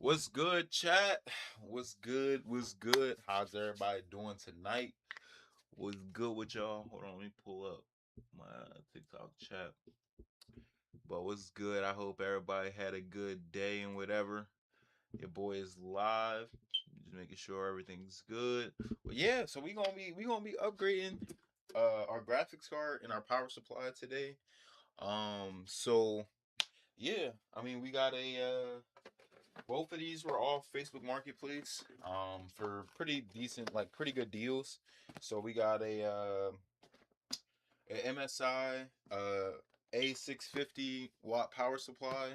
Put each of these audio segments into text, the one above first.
What's good, chat? What's good? What's good? How's everybody doing tonight? What's good with y'all? Hold on, let me pull up my TikTok chat. But what's good? I hope everybody had a good day and whatever. Your boy is live. Just making sure everything's good. But yeah, so we gonna be upgrading our graphics card and our power supply today. So yeah, I mean we got a both of these were off Facebook Marketplace for pretty decent, like pretty good deals. So we got a MSI A650 watt power supply,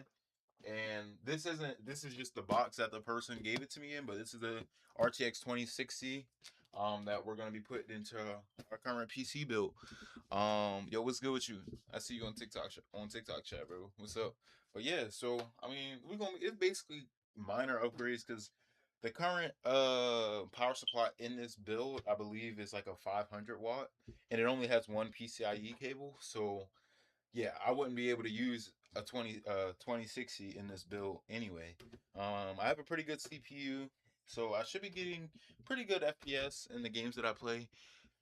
and this is just the box that the person gave it to me in, but this is the RTX 2060 that we're gonna be putting into our current PC build. Yo, what's good with you? I see you on TikTok chat, bro. What's up? But yeah, so I mean, it's basically minor upgrades because the current power supply in this build, I believe, is like a 500 watt, and it only has one PCIe cable. So yeah, I wouldn't be able to use a 2060 in this build anyway. I have a pretty good CPU, so I should be getting pretty good FPS in the games that I play.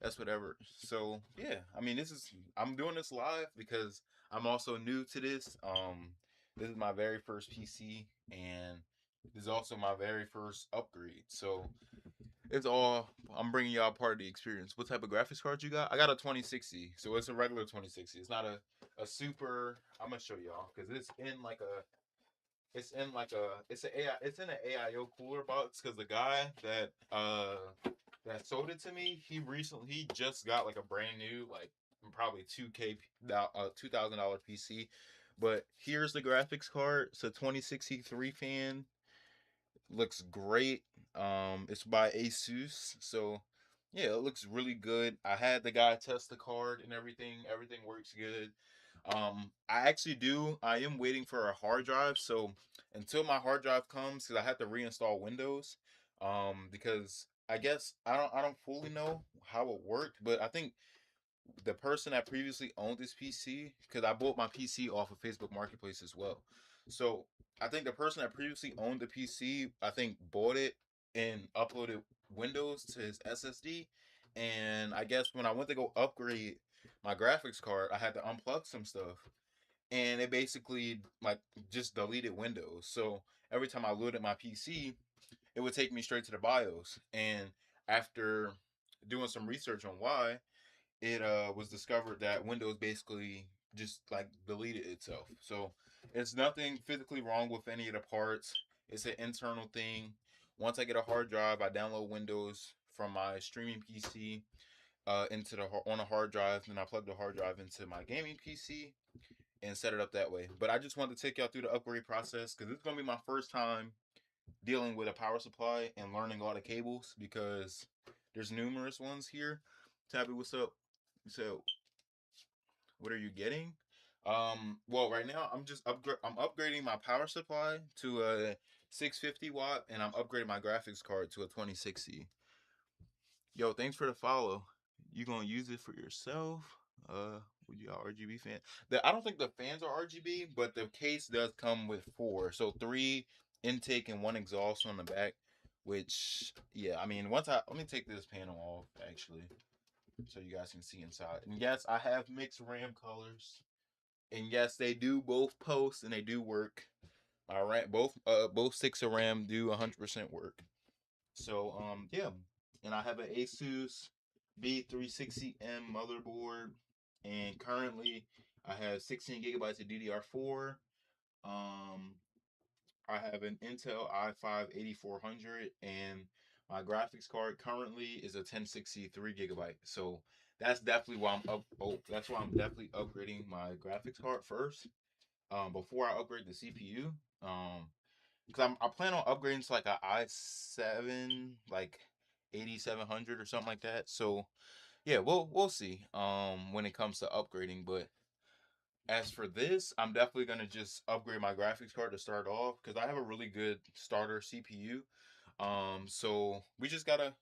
That's whatever. So yeah, I mean, I'm doing this live because I'm also new to this. This is my very first PC, and this is also my very first upgrade. So it's all I'm bringing y'all part of the experience. What type of graphics card you got? I got a 2060, so it's a regular 2060. It's not a super. I'm gonna show y'all because it's in an AIO cooler box because the guy that sold it to me, he just got like a brand new like probably 2,000 $2,000 PC. But here's the graphics card. It's a 2063 fan, looks great. It's by Asus, so yeah, it looks really good. I had the guy test the card and everything. Everything works good. I am waiting for a hard drive. So until my hard drive comes, because I have to reinstall Windows. Because I don't fully know how it worked, but I think the person that previously owned this PC, because I bought my PC off of Facebook Marketplace as well. So I think the person that previously owned the PC, I think bought it and uploaded Windows to his SSD. And I guess when I went to go upgrade my graphics card, I had to unplug some stuff. And it basically like just deleted Windows. So every time I loaded my PC, it would take me straight to the BIOS. And after doing some research on why, it was discovered that Windows basically just like deleted itself. So it's nothing physically wrong with any of the parts. It's an internal thing. Once I get a hard drive, I download Windows from my streaming PC into the on a hard drive, and I plug the hard drive into my gaming PC and set it up that way. But I just wanted to take y'all through the upgrade process because it's gonna be my first time dealing with a power supply and learning all the cables because there's numerous ones here. Tabby, what's up? So, what are you getting? Well, right now I'm upgrading my power supply to a 650 watt, and I'm upgrading my graphics card to a 2060. Yo, thanks for the follow. You gonna use it for yourself? Would you RGB fan? I don't think the fans are RGB, but the case does come with four, so three intake and one exhaust on the back. Which, yeah, I mean, let me take this panel off actually, so you guys can see inside. And yes, I have mixed RAM colors. And yes, they do both post and they do work. My RAM, both six of RAM do 100% work. So yeah, and I have an Asus B360M motherboard, and currently I have 16 gigabytes of DDR4. Um, I have an Intel i5 8400, and my graphics card currently is a 1060 3 gigabyte. So that's definitely why I'm up. Oh, that's why I'm definitely upgrading my graphics card first, before I upgrade the CPU. Because I plan on upgrading to like a i7, like 8700 or something like that. So yeah, we'll see. When it comes to upgrading, but as for this, I'm definitely gonna just upgrade my graphics card to start off because I have a really good starter CPU. So we just gotta,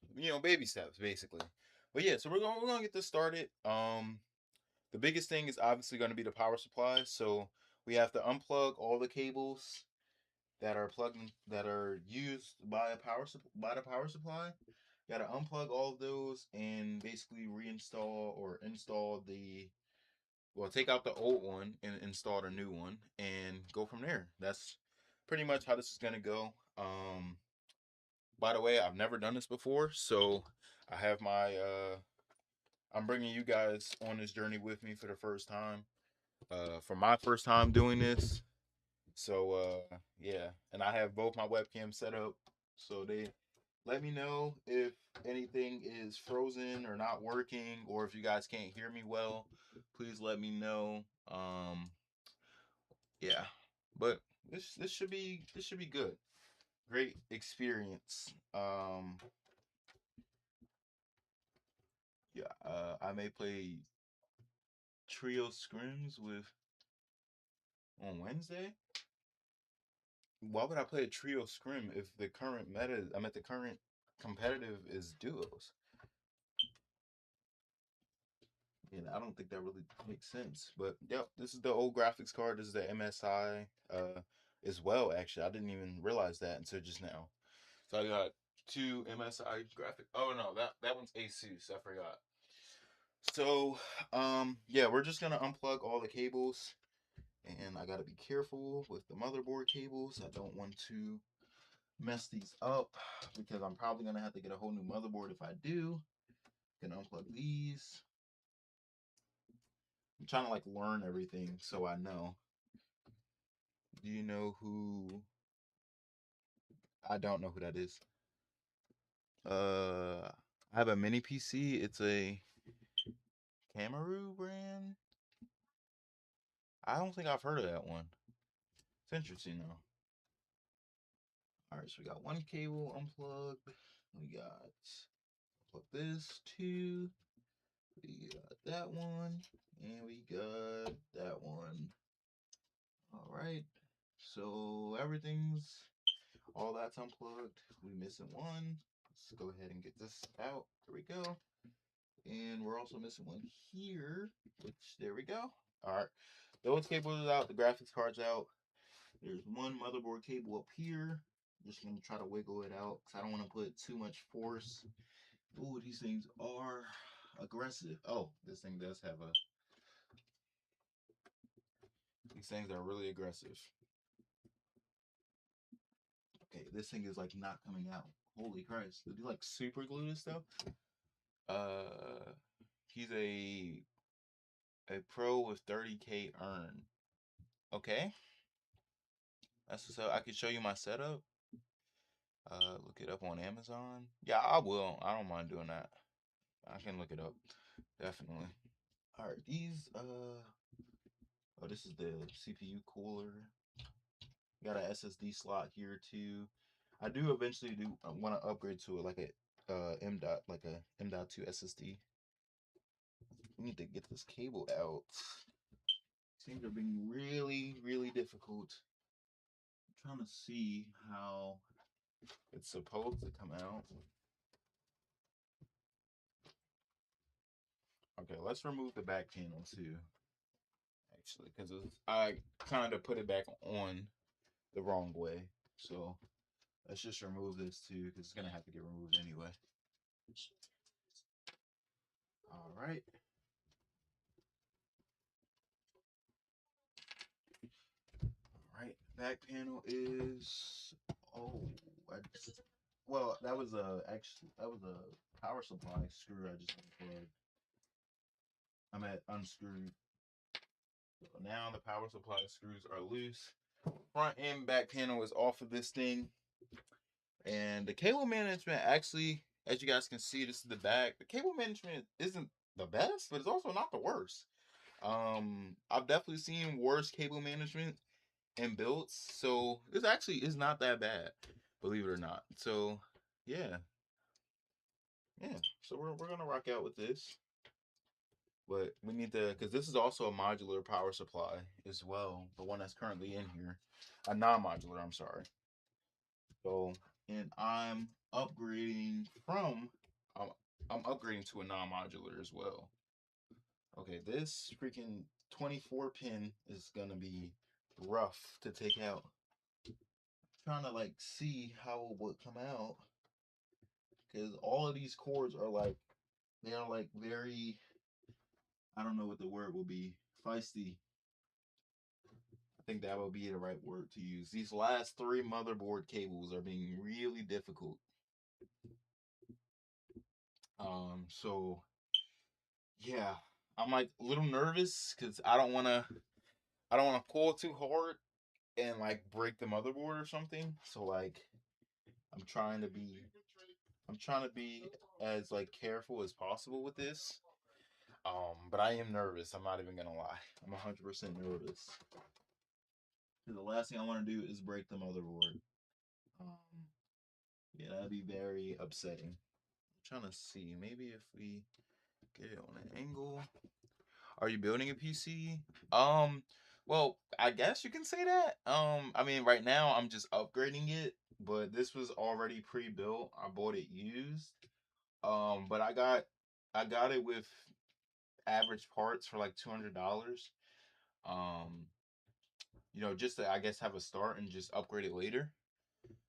baby steps basically. But yeah, so we're gonna get this started. The biggest thing is obviously gonna be the power supply. So we have to unplug all the cables that are that are used by by the power supply. Got to unplug all of those and basically reinstall or install the well, take out the old one and install the new one and go from there. That's pretty much how this is gonna go. By the way, I've never done this before, so I have my I'm bringing you guys on this journey with me for the first time. For my first time doing this, so yeah, and I have both my webcams set up, so they let me know if anything is frozen or not working, or if you guys can't hear me well. Please let me know. Yeah, but this should be good. Great experience. Yeah, I may play trio scrims with on Wednesday. Why would I play a trio scrim if the current meta? I mean, the current competitive is duos. And I don't think that really makes sense. But yep, this is the old graphics card. This is the MSI as well. Actually, I didn't even realize that until just now. So I got two MSI graphic. Oh no, that one's Asus. I forgot. So yeah, we're just gonna unplug all the cables, and I gotta be careful with the motherboard cables. I don't want to mess these up because I'm probably gonna have to get a whole new motherboard if I do. Gonna unplug these. I'm trying to like learn everything so I know. Do you know who? I don't know who that is. I have a mini PC. It's a Camaru brand. I don't think I've heard of that one. It's interesting though. All right, so we got one cable unplugged. We got plug this two. We got that one, and we got that one. All right, so everything's all that's unplugged. We missing one. Let's go ahead and get this out. There we go. And we're also missing one here, which there we go. All right, those cables are out. The graphics card's out. There's one motherboard cable up here. Just gonna try to wiggle it out because I don't want to put too much force. Ooh, these things are aggressive. Oh, this thing does have a. These things are really aggressive. Okay, this thing is like not coming out. Holy Christ! Did he like super glue this stuff? Uh, he's a pro with 30K earn. Okay, that's so I can show you my setup. Look it up on Amazon. Yeah, I will. I don't mind doing that. I can look it up. Definitely. All right, these oh, this is the CPU cooler. Got an SSD slot here too. I do eventually do want to upgrade to it like a M dot like a M.2 SSD. We need to get this cable out. Things are being really difficult. I'm trying to see how it's supposed to come out. Okay, let's remove the back panel too. Actually, because I kind of put it back on the wrong way. So let's just remove this too, because it's gonna have to get removed anyway. All right. All right. Back panel is I just, well, that was a power supply screw I just unplugged. I'm at unscrewed. So now the power supply screws are loose. Front and back panel is off of this thing. And the cable management actually, as you guys can see, this is the back. The cable management isn't the best, but it's also not the worst. I've definitely seen worse cable management and builds, so this actually is not that bad, believe it or not. So yeah, yeah. So we're gonna rock out with this, but we need to because this is also a modular power supply as well, the one that's currently in here, a non-modular. I'm sorry. So and I'm, I'm upgrading to a non-modular as well. Okay, this freaking 24 pin is gonna be rough to take out. trying to like see how it would come out because all of these cords are like they are like very, I don't know what the word will be, feisty. I think that would be the right word to use. These last three motherboard cables are being really difficult. So yeah, I'm like a little nervous because I don't want to pull too hard and like break the motherboard or something. So like I'm trying to be I'm trying to be as like careful as possible with this. But I am nervous. I'm not even gonna lie. I'm 100% nervous. The last thing I want to do is break the motherboard. Um, yeah, that'd be very upsetting. I'm trying to see. Maybe if we get it on an angle. Are you building a PC? Um, well, I guess you can say that. I mean, right now I'm just upgrading it, but this was already pre-built. I bought it used. But I got it with average parts for like $200. Um, just to I guess have a start and just upgrade it later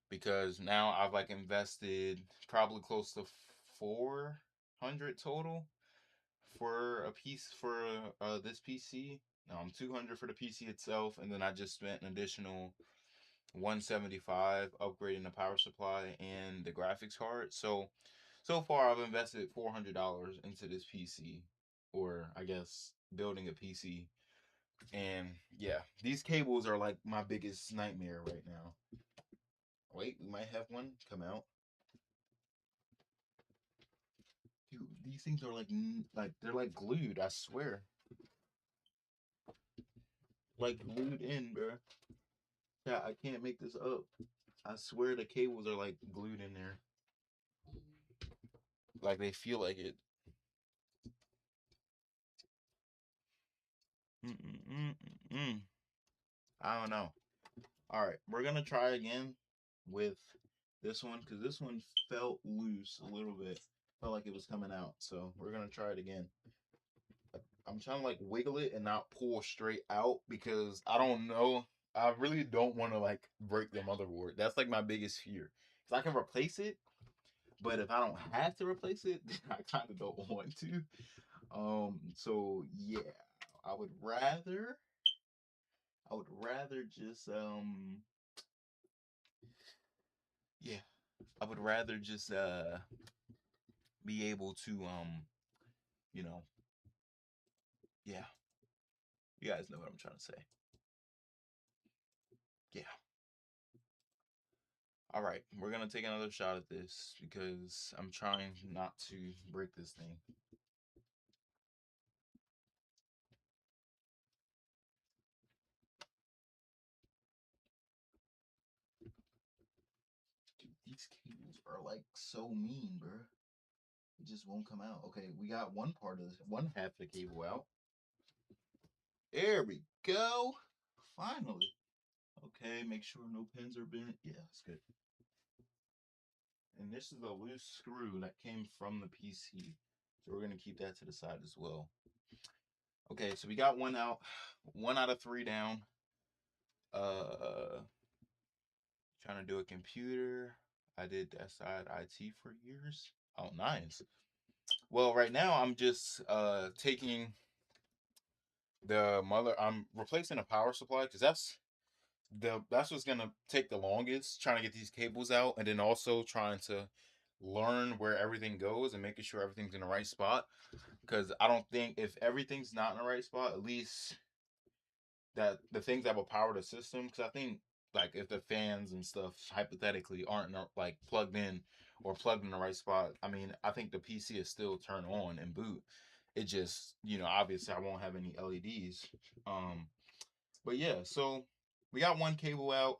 because now I've like invested probably close to 400 total for a piece for this PC. 200 for the PC itself, and then I just spent an additional 175 upgrading the power supply and the graphics card. So far I've invested $400 into this PC, or I guess building a PC. And yeah, these cables are like my biggest nightmare right now. Wait, we might have one come out. Dude, these things are like they're like glued. I swear, like glued in, bro. Yeah, I can't make this up. I swear the cables are like glued in there. Like they feel like it. Mm-mm-mm-mm. I don't know. All right, we're gonna try again with this one because this one felt loose a little bit. Felt like it was coming out. So we're gonna try it again. I'm trying to like wiggle it and not pull straight out because I don't know. I really don't want to like break the motherboard. That's like my biggest fear. Cause I can replace it, but if I don't have to replace it, then I kind of don't want to. So yeah, I would rather, I would rather just, yeah, I would rather just, be able to, you know, yeah, you guys know what I'm trying to say. Yeah. All right, we're gonna take another shot at this because I'm trying not to break this thing. Dude, these cables are like so mean, bro. It just won't come out. Okay, we got one part of this, one half of the cable out. There we go. Finally. Okay, make sure no pins are bent. Yeah, that's good. And this is a loose screw that came from the PC. So we're gonna keep that to the side as well. Okay, so we got one out, one out of three down. Uh, trying to do a computer. I did SI IT for years. Oh, nice. Well, right now I'm just taking the mother. I'm replacing a power supply because that's what's gonna take the longest. Trying to get these cables out, and then also trying to learn where everything goes and making sure everything's in the right spot. Because I don't think if everything's not in the right spot, at least that the things that will power the system. Because I think like if the fans and stuff hypothetically aren't like plugged in or plugged in the right spot, I mean I think the PC is still turn on and boot. It just obviously I won't have any LEDs. Um, but yeah, so we got one cable out.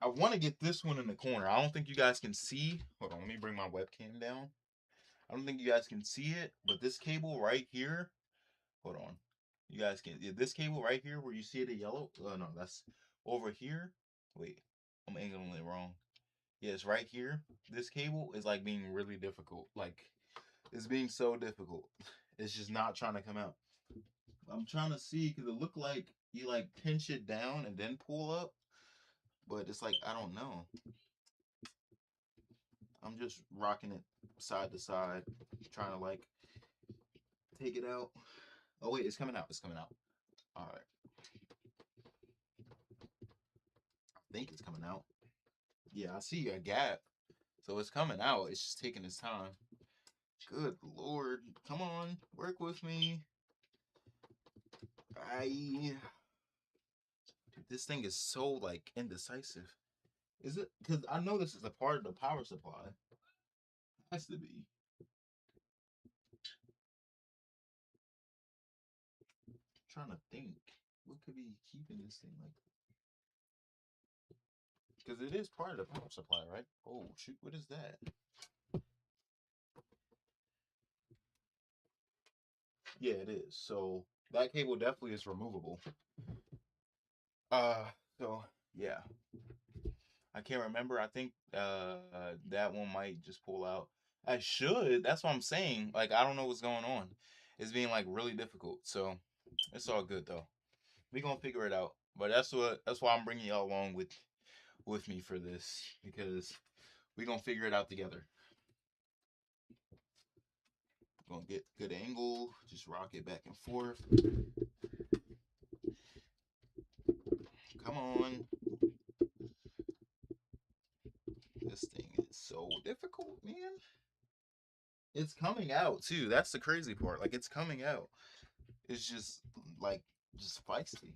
I want to get this one in the corner. I don't think you guys can see. Hold on, let me bring my webcam down. I don't think you guys can see it, but this cable right here. Hold on. You guys can. Yeah, this cable right here where you see the yellow. Oh, no, that's over here. Wait, I'm angling it wrong. Yeah, it's right here. This cable is like being really difficult. Like, it's being so difficult. It's just not trying to come out. I'm trying to see because it looked like you like pinch it down and then pull up. but it's like I don't know. I'm just rocking it side to side, trying to like take it out. Oh wait, it's coming out. It's coming out. All right, I think it's coming out. Yeah, I see a gap, so it's coming out. It's just taking its time. Good lord, come on, work with me. I This thing is so like indecisive. Is it? Because I know this is a part of the power supply. Has to be. I'm trying to think. What could be keeping this thing like? Because it is part of the power supply, right? Oh shoot! What is that? Yeah, it is. So that cable definitely is removable. Uh, so yeah, I can't remember. I think that one might just pull out. I should. That's what I'm saying. Like I don't know what's going on. It's being like really difficult. So it's all good though. We gonna figure it out. But that's why I'm bringing y'all along with me for this because we gonna figure it out together. Gonna get good angle. Just rock it back and forth. Come on. This thing is so difficult, man. It's coming out too. That's the crazy part. Like it's coming out. It's just like just feisty.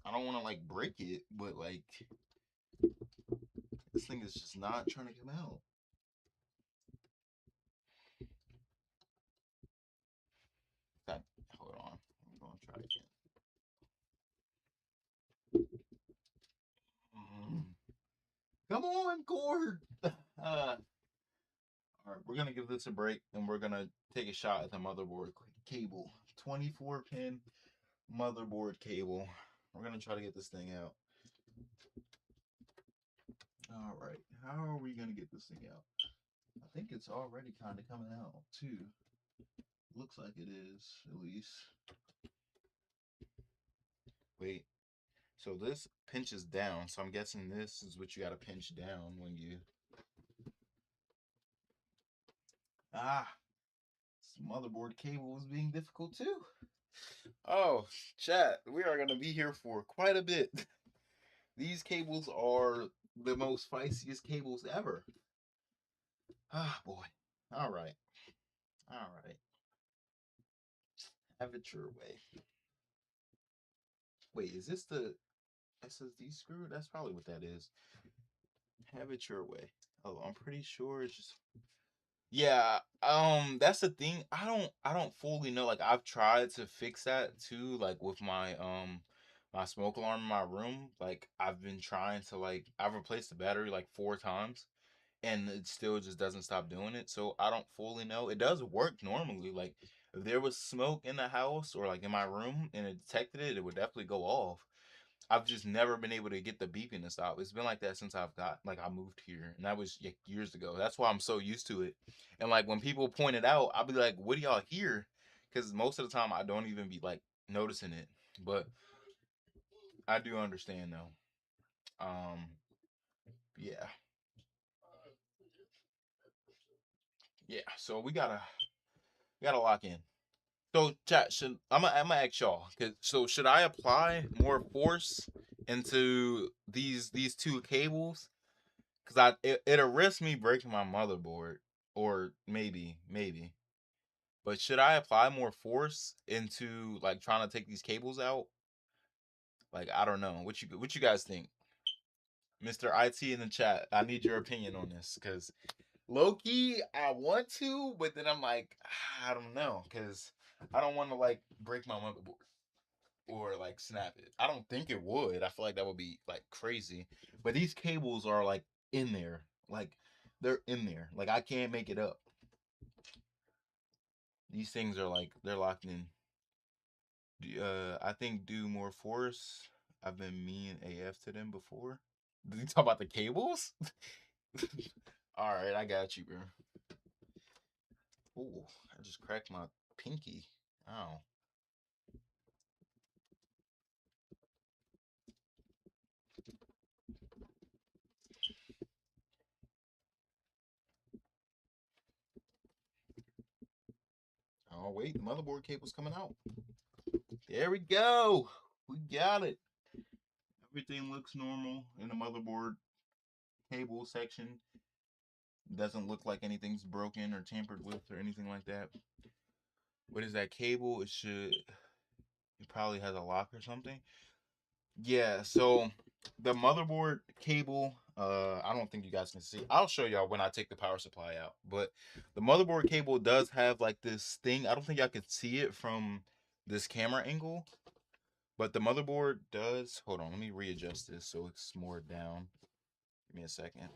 I don't want to like break it, but like this thing is just not trying to come out. That hold on. I'm gonna try again. Mm. Come on, cord. All right, we're gonna give this a break, and we're gonna take a shot at the motherboard cable. 24 pin motherboard cable. We're gonna try to get this thing out. All right, how are we gonna get this thing out? I think it's already kind of coming out too. Looks like it is, at least. Wait, so this pinches down, so I'm guessing this is what you gotta pinch down when you. Ah, this motherboard cable is being difficult too. Oh, chat, we are gonna be here for quite a bit. These cables are the most feistiest cables ever. Ah, boy. All right. All right. Have it your way. Wait, is this the SSD screw? That's probably what that is. Have it your way. Oh, I'm pretty sure it's just. Yeah, that's the thing. I don't fully know. Like I've tried to fix that too, like with my smoke alarm in my room. Like I've been trying to like I've replaced the battery like 4 times and it still just doesn't stop doing it. So I don't fully know. It does work normally. Like if there was smoke in the house or like in my room and it detected it, it would definitely go off. I've just never been able to get the beeping to stop. It's been like that since I've got like I moved here, and that was like, years ago. That's why I'm so used to it. And like when people point it out, I'll be like, "What do y'all hear?" Because most of the time I don't even be like noticing it. But I do understand though. Yeah, yeah. So we gotta lock in. So chat, should I'm gonna ask y'all. So should I apply more force into these two cables? Cause it'll risk me breaking my motherboard, or maybe. But should I apply more force into like trying to take these cables out? Like I don't know. What you guys think, Mister IT in the chat? I need your opinion on this, cause low key I want to, but then I'm like I don't know, cause I don't want to like break my motherboard or like snap it. I don't think it would. I feel like that would be like crazy. But these cables are like in there. Like they're in there. Like I can't make it up. These things are like they're locked in. I think do more force. I've been mean AF to them before. Did you talk about the cables? All right, I got you, bro. Ooh, I just cracked my pinky. Oh. Oh wait, the motherboard cable's coming out. There we go. We got it. Everything looks normal in the motherboard cable section. Doesn't look like anything's broken or tampered with or anything like that. What is that cable? It probably has a lock or something. Yeah, so the motherboard cable, I don't think you guys can see. I'll show y'all when I take the power supply out. But the motherboard cable does have like this thing. I don't think y'all can see it from this camera angle. But the motherboard does. Hold on, let me readjust this so it's more down. Give me a second.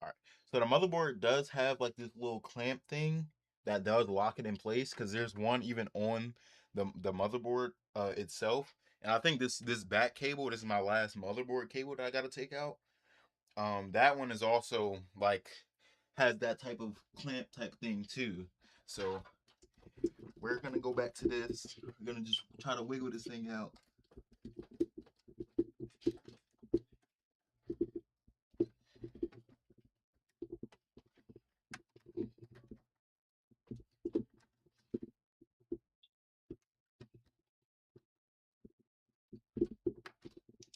All right. So the motherboard does have like this little clamp thing that does lock it in place because there's one even on the motherboard itself. And I think this back cable, this is my last motherboard cable that I got to take out. That one is also like has that type of clamp type thing too. So we're gonna go back to this. We're gonna just try to wiggle this thing out.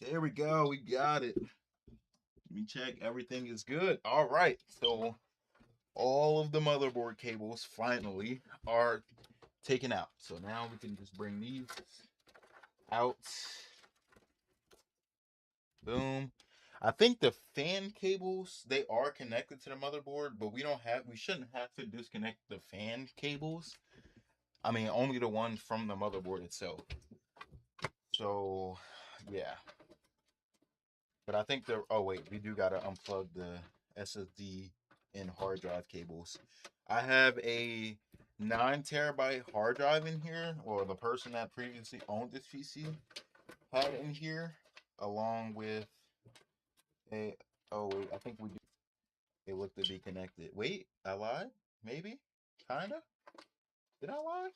There we go. We got it. Let me check. Everything is good. All right. So all of the motherboard cables finally are taken out. So now we can just bring these out. Boom. I think the fan cables they are connected to the motherboard, but we shouldn't have to disconnect the fan cables. I mean only the ones from the motherboard itself. So yeah. But I think oh wait, we do gotta unplug the SSD and hard drive cables. I have a 9 terabyte hard drive in here, or the person that previously owned this PC had in here, along with a oh wait, I think we do they look to be connected. Wait, I lied? Maybe? Kinda? Did I lie?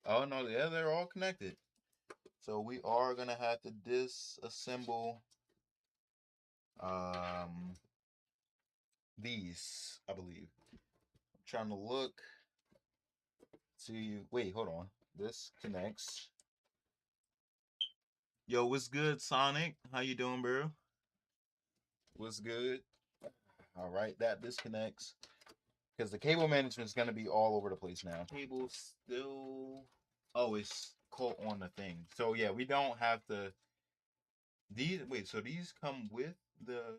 Oh no, yeah, they're all connected. So we are gonna have to disassemble um these, I believe. I'm trying to look. See, wait, hold on. This connects. Yo, what's good, Sonic? How you doing, bro? What's good? All right, that disconnects because the cable management is gonna be all over the place now. Cable still. Oh, it's caught on the thing. So yeah, we don't have to. These wait. So these come with the.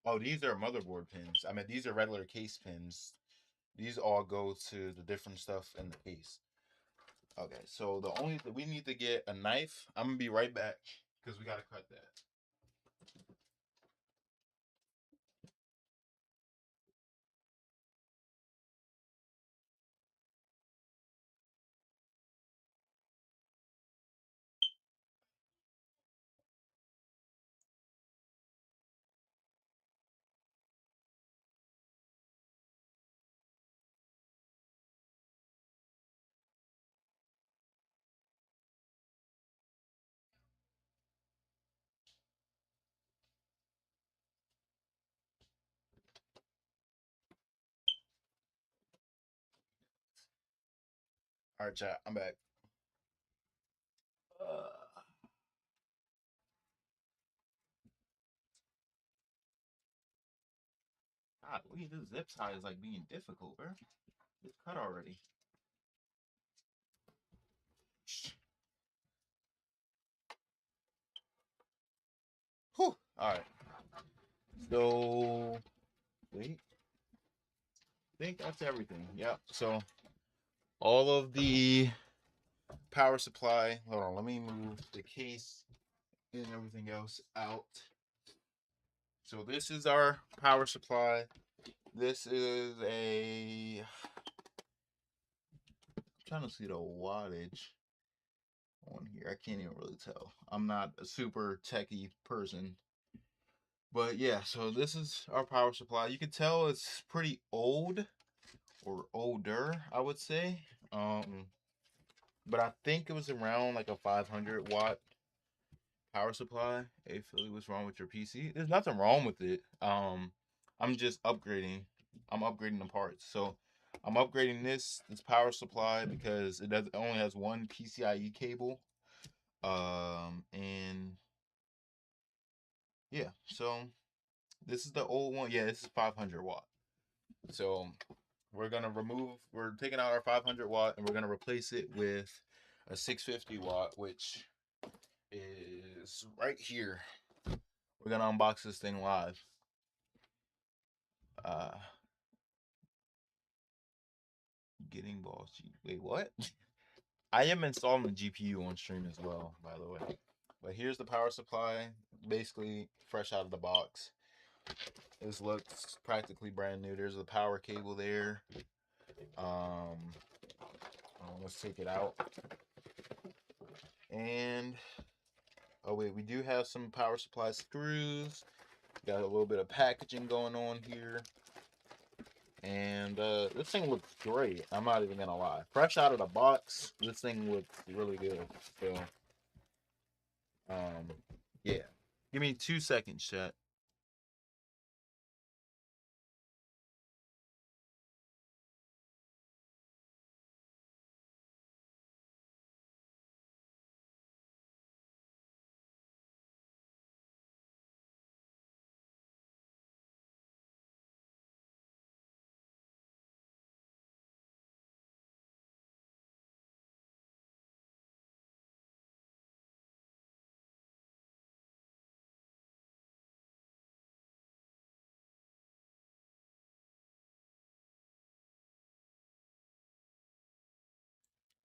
Oh, these are motherboard pins. I mean, these are regular case pins. These all go to the different stuff in the case. Okay, so the only we need to get a knife. I'm gonna be right back because we gotta cut that. All right, chat. I'm back. God, look at this zip tie is like being difficult, bro. It's cut already. Whew. All right. So wait, I think that's everything. Yep. So all of the power supply. Hold on. Let me move the case and everything else out. So this is our power supply. This is a. I'm trying to see the wattage on here. I can't even really tell. I'm not a super techie person. But yeah, so this is our power supply. You can tell it's pretty old or older, I would say. But I think it was around like a 500 watt power supply. If it was wrong with your PC, there's nothing wrong with it. I'm just upgrading. I'm upgrading the parts. So I'm upgrading this power supply because it only has one PCIe cable. And yeah, so this is the old one. Yeah, this is 500 watt. So we're taking out our 500 watt and we're gonna replace it with a 650 watt, which is right here. We're gonna unbox this thing live. Uh, getting balls. Wait, what? I am installing the GPU on stream as well, by the way. But here's the power supply, basically fresh out of the box. This looks practically brand new. There's a power cable there. Um, let's take it out. And oh wait, we do have some power supply screws. Got a little bit of packaging going on here. And this thing looks great. I'm not even gonna lie. Fresh out of the box, this thing looks really good. So, um, yeah. Give me 2 seconds, chat.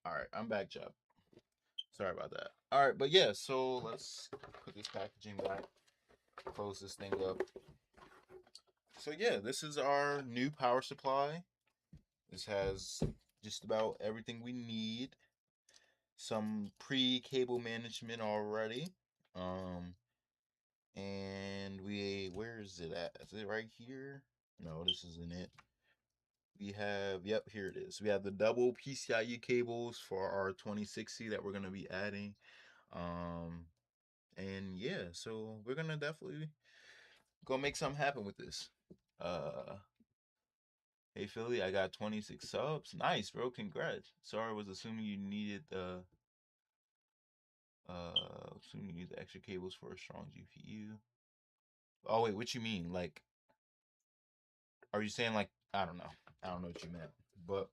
All right, I'm back, chat. Sorry about that. All right, but yeah, so let's put this packaging back, close this thing up. So yeah, this is our new power supply. This has just about everything we need. Some pre-cable management already. Um, and where is it at? Is it right here? No, this isn't it. We have, yep, here it is. We have the double PCIe cables for our 2060 that we're gonna be adding. Um, and yeah, so we're gonna definitely go make something happen with this. Uh, hey Philly, I got 26 subs. Nice, bro. Congrats. Sorry, I was assuming you needed assuming you need the extra cables for a strong GPU. Oh wait, what you mean? Like, are you saying like I don't know what you meant. But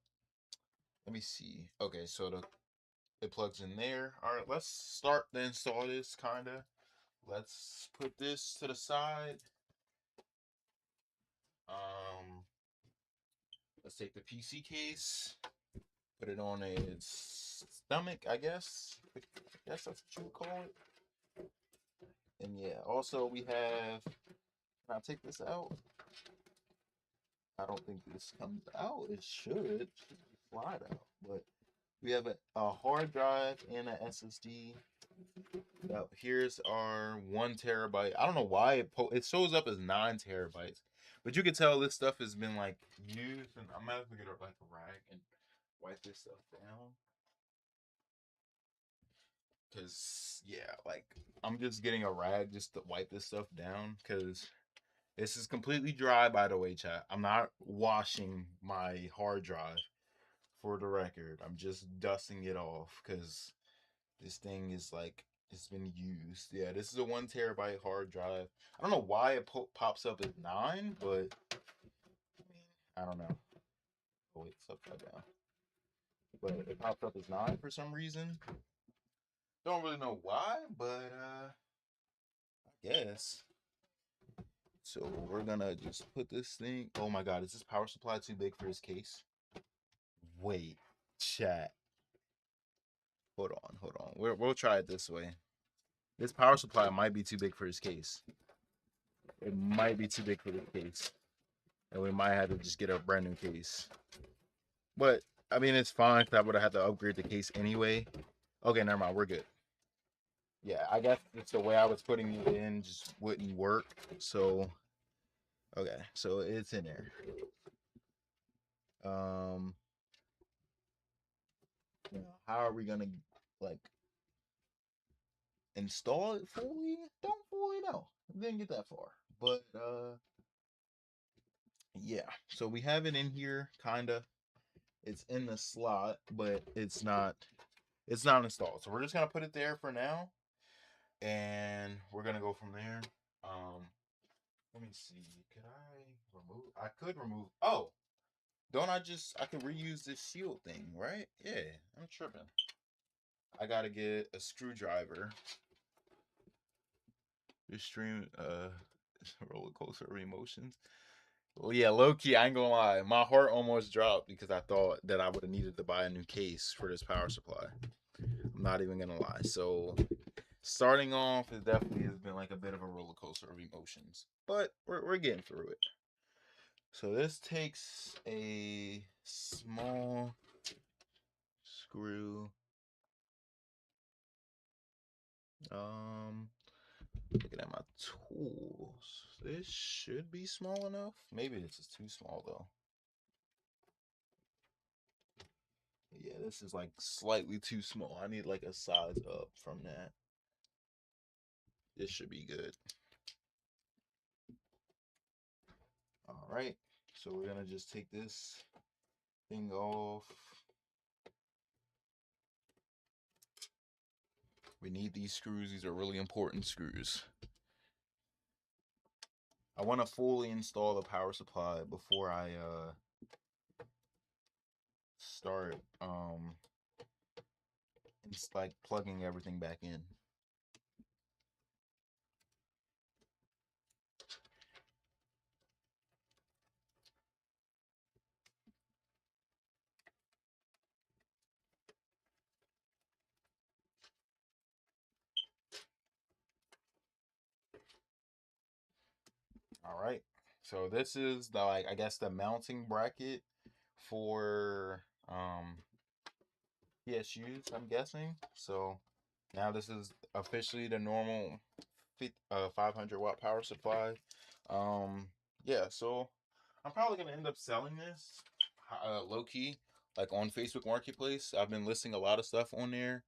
let me see. Okay, so it plugs in there. All right, let's start to install this kinda. Let's put this to the side. Um, let's take the PC case, put it on its stomach, I guess. I guess that's what you would call it. And yeah, also we have. Can I take this out? I don't think this comes out. It should slide out, but we have a hard drive and an SSD. Now, here's our 1 terabyte. I don't know why it shows up as 9 terabytes, but you can tell this stuff has been like used. And I'm gonna have to get like a rag and wipe this stuff down. Cause yeah, like I'm just getting a rag just to wipe this stuff down. Cause this is completely dry, by the way, chat. I'm not washing my hard drive for the record. I'm just dusting it off because this thing is like it's been used. Yeah, this is a 1 terabyte hard drive. I don't know why it pops up as 9, but I mean, I don't know. Oh wait, it's upside down. But it popped up as 9 for some reason. Don't really know why, but I guess. So we're gonna just put this thing. Oh my god, is this power supply too big for his case? Wait, chat. Hold on. We'll try it this way. This power supply might be too big for his case. It might be too big for the case, and we might have to just get a brand new case. But I mean, it's fine because I would have had to upgrade the case anyway. Okay, never mind. We're good. Yeah, I guess it's the way I was putting it in just wouldn't work. So okay, so it's in there. Um, how are we gonna like install it fully? Don't fully know. Didn't get that far, but yeah. So we have it in here, kinda. It's in the slot, but it's not installed. So we're just gonna put it there for now, and we're gonna go from there. Um, Let me see. Could I remove? I could remove. Oh, don't I could reuse this shield thing, right? Yeah, I'm tripping. I gotta get a screwdriver. This stream, roller coaster of emotions. Well, yeah, low key, I ain't gonna lie. My heart almost dropped because I thought that I would have needed to buy a new case for this power supply. I'm not even gonna lie. So, starting off, it definitely has been like a bit of a roller coaster of emotions, but we're getting through it. So this takes a small screw. Um, Looking at my tools. This should be small enough. Maybe this is too small though. Yeah, this is like slightly too small. I need like a size up from that. This should be good. All right. So we're gonna just take this thing off. We need these screws. These are really important screws. I want to fully install the power supply before I start it's like plugging everything back in. All right. So this is the like I guess the mounting bracket for PSUs, I'm guessing. So now this is officially the normal 500-watt power supply. Um yeah, so I'm probably gonna end up selling this low key, like on Facebook Marketplace. I've been listing a lot of stuff on there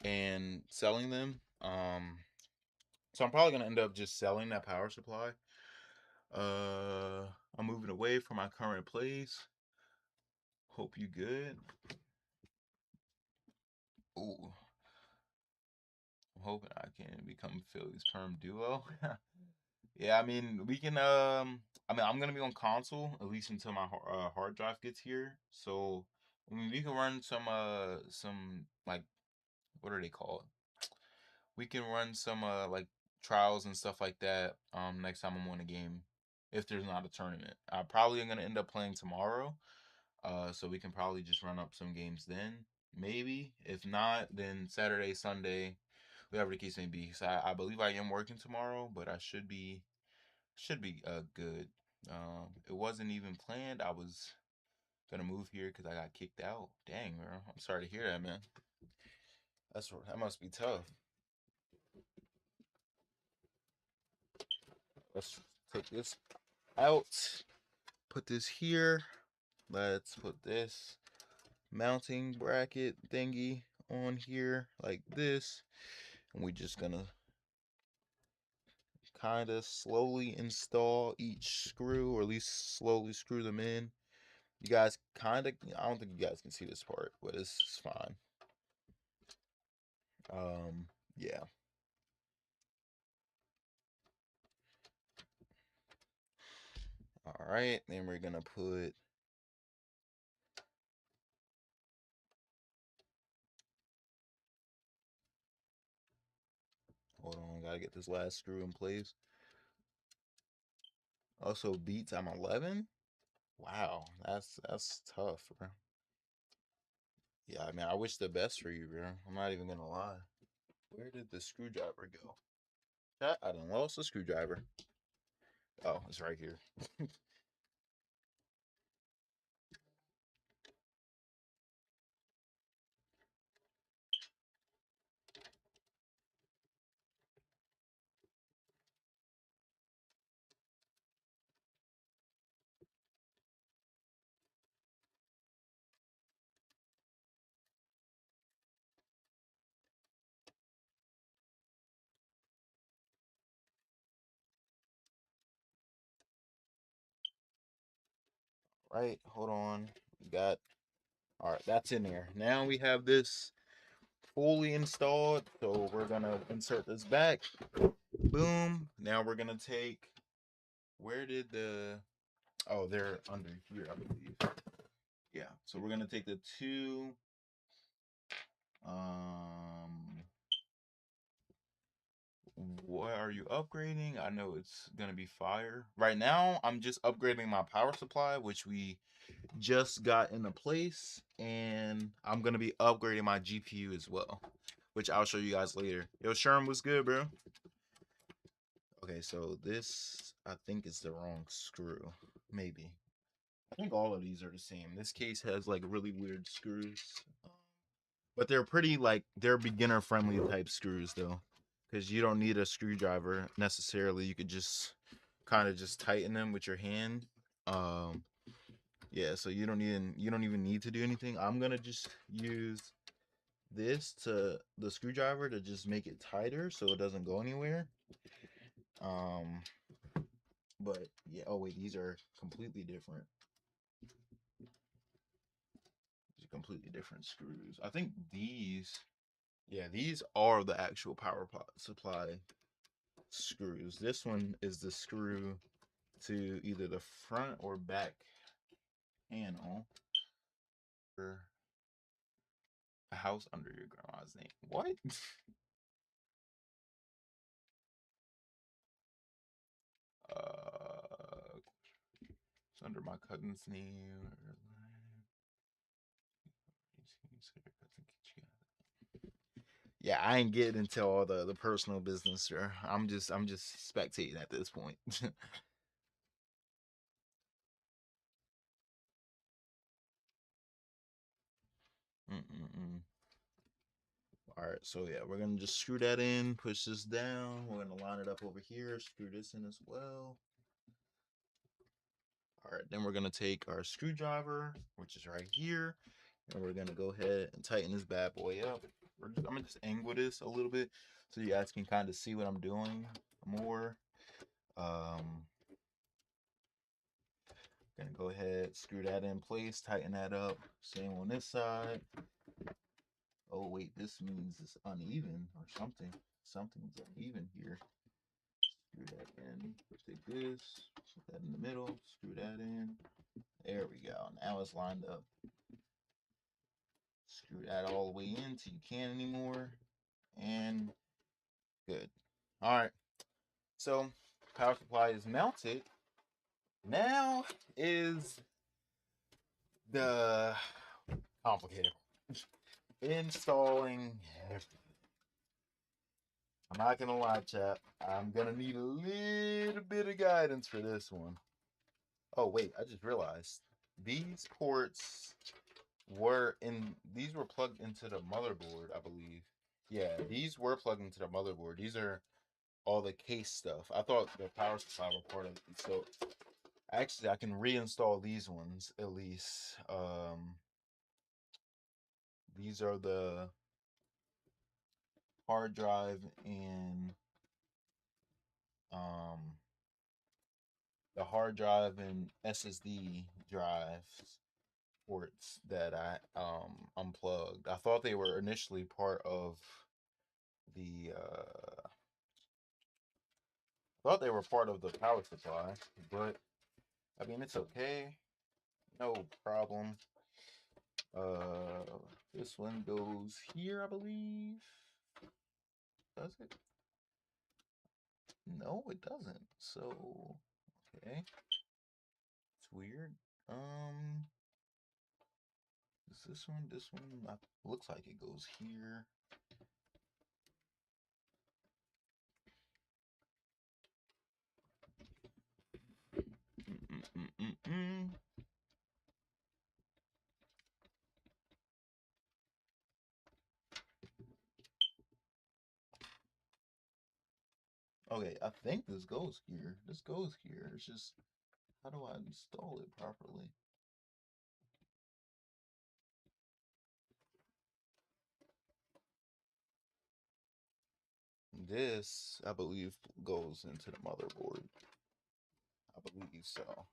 and selling them. So I'm probably gonna end up just selling that power supply. I'm moving away from my current place. Hope you good. Ooh, I'm hoping I can become Philly's perm duo. Yeah, I mean we can. I mean I'm gonna be on console at least until my hard drive gets here. So I mean we can run some like what are they called? We can run some like trials and stuff like that. Next time I'm on a game, if there's not a tournament, I probably am gonna end up playing tomorrow. So we can probably just run up some games then. Maybe. If not, then Saturday, Sunday, whatever the case may be. So I believe I am working tomorrow, but I should be good. It wasn't even planned. I was gonna move here because I got kicked out. Dang, bro. I'm sorry to hear that, man. That must be tough. Let's take this out. Put this here. Let's put this mounting bracket thingy on here like this. And we're just gonna kind of slowly install each screw, or at least slowly screw them in. You guys kind of, I don't think you guys can see this part, but it's fine. Yeah. All right, then we're gonna put, hold on, gotta get this last screw in place. Also beats, I'm 11. Wow, that's tough, bro. Yeah, I mean, I wish the best for you, bro. I'm not even gonna lie. Where did the screwdriver go? Chat, I done lost the screwdriver. Oh, it's right here. Right, hold on. We got All right, that's in there. Now we have this fully installed. So we're gonna insert this back. Boom. Now we're gonna take. Where did the? Oh, they're under here, I believe. Yeah. So we're gonna take the two. Um. What are you upgrading? I know it's gonna be fire. Right now, I'm just upgrading my power supply, which we just got into place, and I'm gonna be upgrading my GPU as well, which I'll show you guys later. Yo, Sherm, what's good, bro? Okay, so this I think is the wrong screw. Maybe. I think all of these are the same. This case has like really weird screws. But they're pretty like they're beginner friendly type screws though. Because you don't need a screwdriver necessarily. You could just kind of just tighten them with your hand. Um yeah, so you don't even need to do anything. I'm gonna just use this to the screwdriver to just make it tighter so it doesn't go anywhere. Um but yeah, oh wait, these are completely different. These are completely different screws. I think these yeah, these are the actual power supply screws. This one is the screw to either the front or back panel. For a house under your grandma's name. What? It's under my cousin's name. Yeah, I ain't getting into all the personal business, sir. I'm just spectating at this point. Mm-mm-mm. All right, so yeah, we're gonna just screw that in, push this down. We're gonna line it up over here, screw this in as well. All right, then we're gonna take our screwdriver, which is right here, and we're gonna go ahead and tighten this bad boy up. I'm gonna just angle this a little bit so you guys can kind of see what I'm doing more. Um, Gonna go ahead, screw that in place, tighten that up. Same on this side. Oh wait, this means it's uneven or something. Something's uneven here. Screw that in. Take this, put that in the middle, screw that in. There we go. Now it's lined up. Screw that all the way in till you can't anymore. And good. Alright. So power supply is mounted. Now is the complicated installing. I'm not gonna lie, chat. I'm gonna need a little bit of guidance for this one. Oh wait, I just realized these ports these were plugged into the motherboard, I believe. Yeah, these were plugged into the motherboard. These are all the case stuff. I thought the power supply were part of it. So actually I can reinstall these ones at least. These are the hard drive and um the hard drive and SSD drives ports that I unplugged. I thought they were initially part of the thought they were part of the power supply, but I mean it's okay. No problem. This one goes here, I believe. Does it? No, it doesn't. So okay. It's weird. Is this one? This one looks like it goes here. Mm-mm-mm-mm. Okay, I think this goes here. This goes here. It's just, how do I install it properly? This, I believe, goes into the motherboard. I believe so.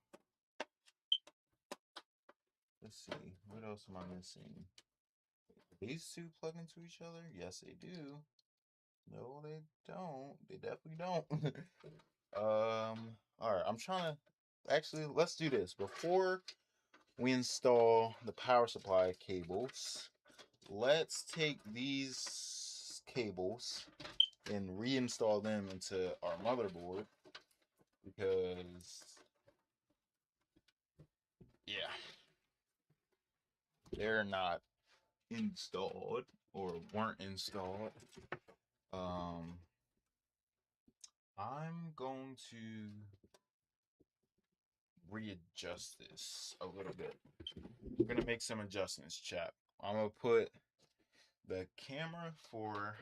Let's see. What else am I missing? These two plug into each other? Yes, they do. No, they don't. They definitely don't. All right. I'm trying to actually let's do this before we install the power supply cables. Let's take these cables and reinstall them into our motherboard because yeah, they're not installed or weren't installed. Um, I'm going to readjust this a little bit. We're gonna make some adjustments, chap. I'm gonna put the camera for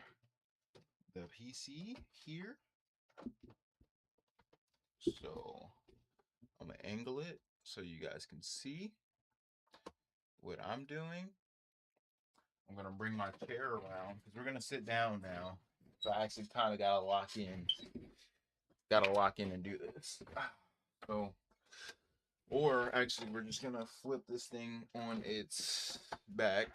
the PC here. So I'm gonna angle it so you guys can see what I'm doing. I'm gonna bring my chair around because we're gonna sit down now. So I actually kind of gotta lock in. Gotta lock in and do this. So, or actually, we're just gonna flip this thing on its back,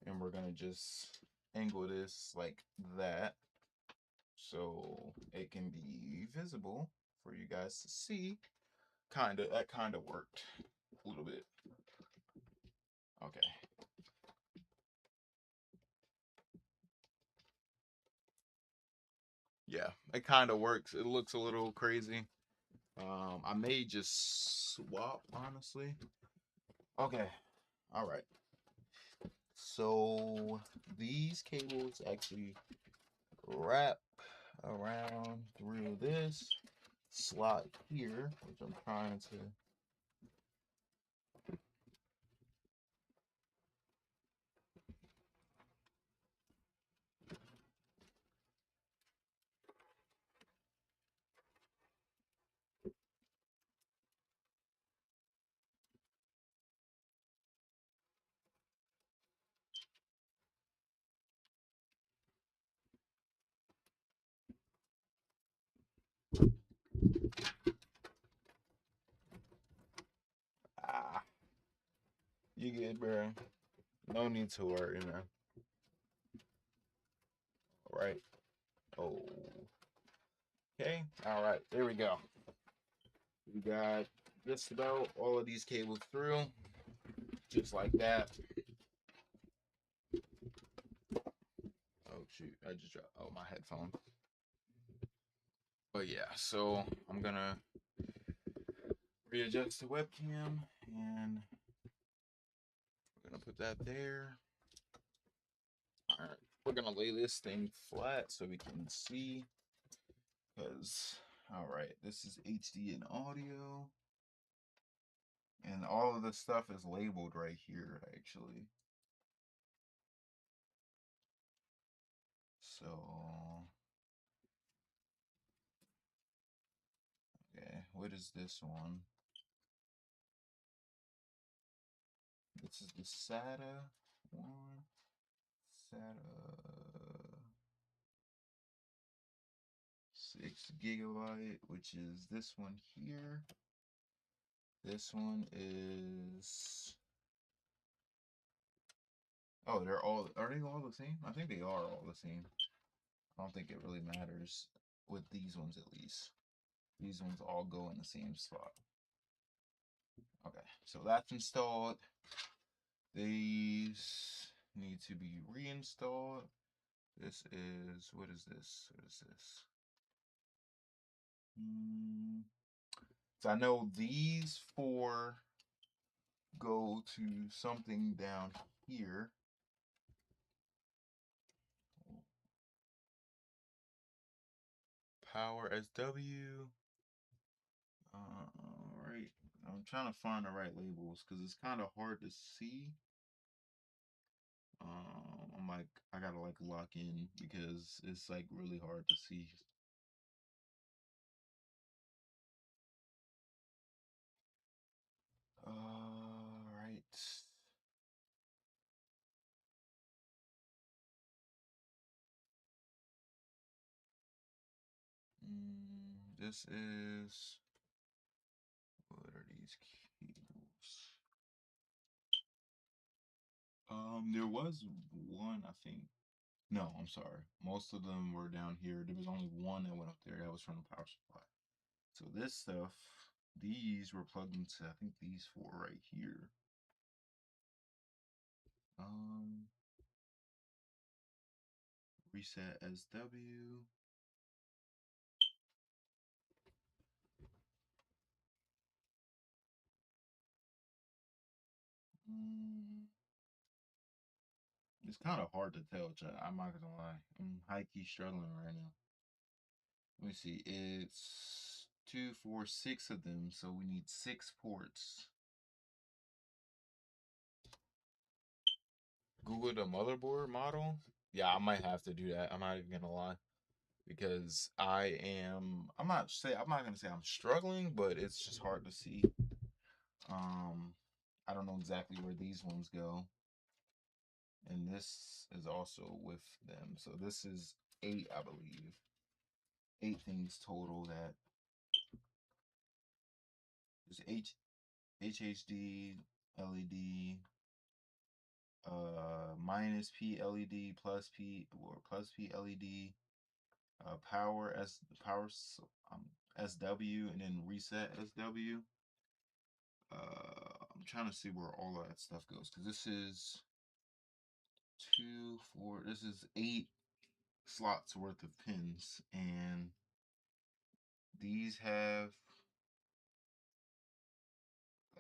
and we're gonna just angle this like that, so it can be visible for you guys to see. That kind of worked a little bit. Okay. Yeah, it kind of works. It looks a little crazy. I may just swap, honestly. Okay. All right. So these cables actually wrap around through this slot here, which I'm trying to. Ah, you good, bro? No need to worry, man. All right. Oh. Okay. All right. There we go. We got just about all of these cables through, just like that. Oh shoot! I just dropped. Oh, my headphone. But yeah, so I'm gonna readjust the webcam, and we're gonna put that there. All right, we're gonna lay this thing flat so we can see. Because, all right, this is HD and audio, and all of the stuff is labeled right here, actually. So, okay, what is this one? This is the SATA one. SATA 6 GB, which is this one here. This one is. Oh, are they all the same? I think they are all the same. I don't think it really matters with these ones at least. These ones all go in the same spot. Okay, so that's installed. These need to be reinstalled. This is, what is this? What is this? So I know these four go to something down here. Power SW. Right. I'm trying to find the right labels because it's kind of hard to see. I'm like, I gotta like lock in because it's like really hard to see. Right. This is, what are these cables? There was one, I think. No, I'm sorry. Most of them were down here. There was only one that went up there. That was from the power supply. So this stuff, these were plugged into, I think these four right here. Um, Reset SW. Mm, it's kind of hard to tell, chat. I'm not gonna lie. I'm high key struggling right now. Let me see. It's two, four, six of them, so we need six ports. Google the motherboard model. Yeah, I might have to do that. I'm not even gonna lie because I'm not gonna say I'm struggling, but it's just hard to see. I don't know exactly where these ones go, and this is also with them. So this is eight, I believe. Eight things total. That is HHD, LED, minus P LED, plus P or plus P LED, power SW, and then reset SW. I'm trying to see where all of that stuff goes because this is two, four. This is eight slots worth of pins, and these have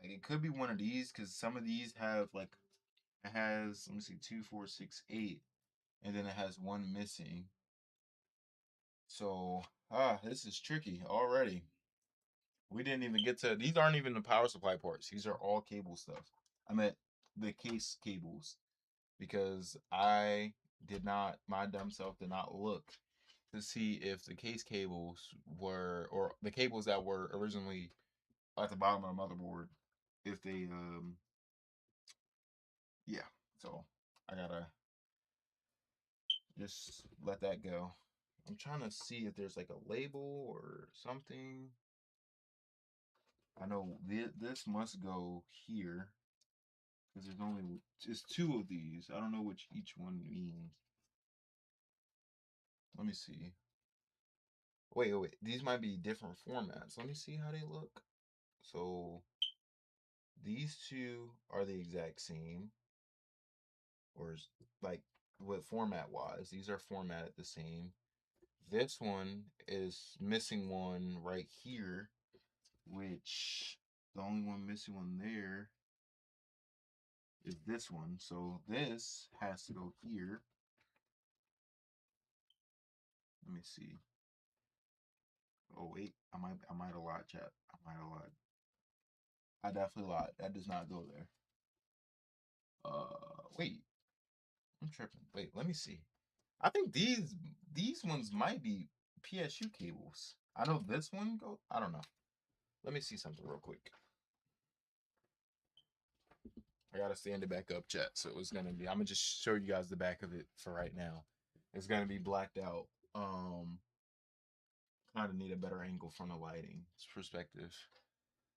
like it could be one of these because some of these have like it has let me see two, four, six, eight, and then it has one missing. So this is tricky already. We didn't even get to these aren't even the power supply ports. These are all cable stuff. I meant the case cables because I did not my dumb self did not look to see if the case cables were or the cables that were originally at the bottom of the motherboard if they yeah. So I gotta just let that go. I'm trying to see if there's like a label or something. I know this must go here because there's only just two of these. I don't know which each one means. Let me see. Wait. These might be different formats. Let me see how they look. So these two are the exact same, or like what format wise, these are formatted the same. This one is missing one right here, which the only one missing one there is this one. So this has to go here. Let me see. Oh wait, I might have lied, chat. I might have lied. I definitely lied. That does not go there. Wait, I'm tripping. Wait, let me see. I think these ones might be PSU cables. I know this one go. I don't know. Let me see something real quick. I gotta stand it back up, chat. So it's gonna be. I'm gonna just show you guys the back of it for right now. It's gonna be blacked out. Kind of need a better angle from the lighting perspective.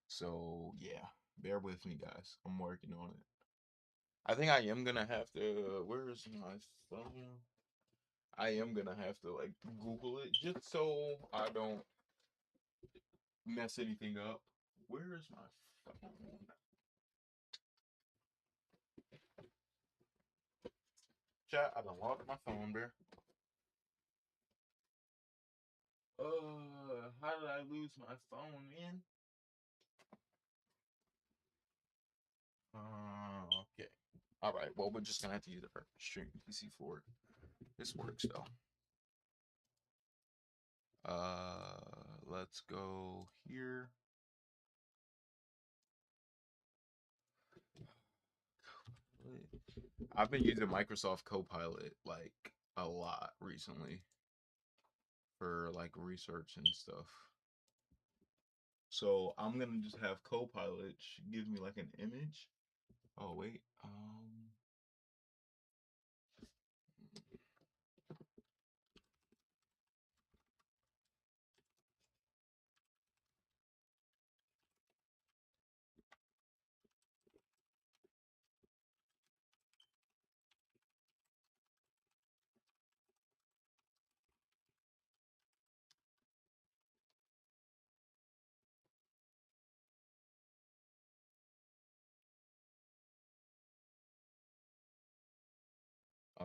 So yeah, bear with me, guys. I'm working on it. I think I am gonna have to. Where is my phone? I am gonna have to like Google it just so I don't mess anything up. Where is my phone? Chat, I done lost my phone, there. How did I lose my phone, man? Okay. All right. Well, we're just gonna have to use our stream PC for it. This works though. Let's go here. I've been using Microsoft Copilot like a lot recently for like research and stuff. So I'm gonna just have Copilot give me like an image. Oh wait,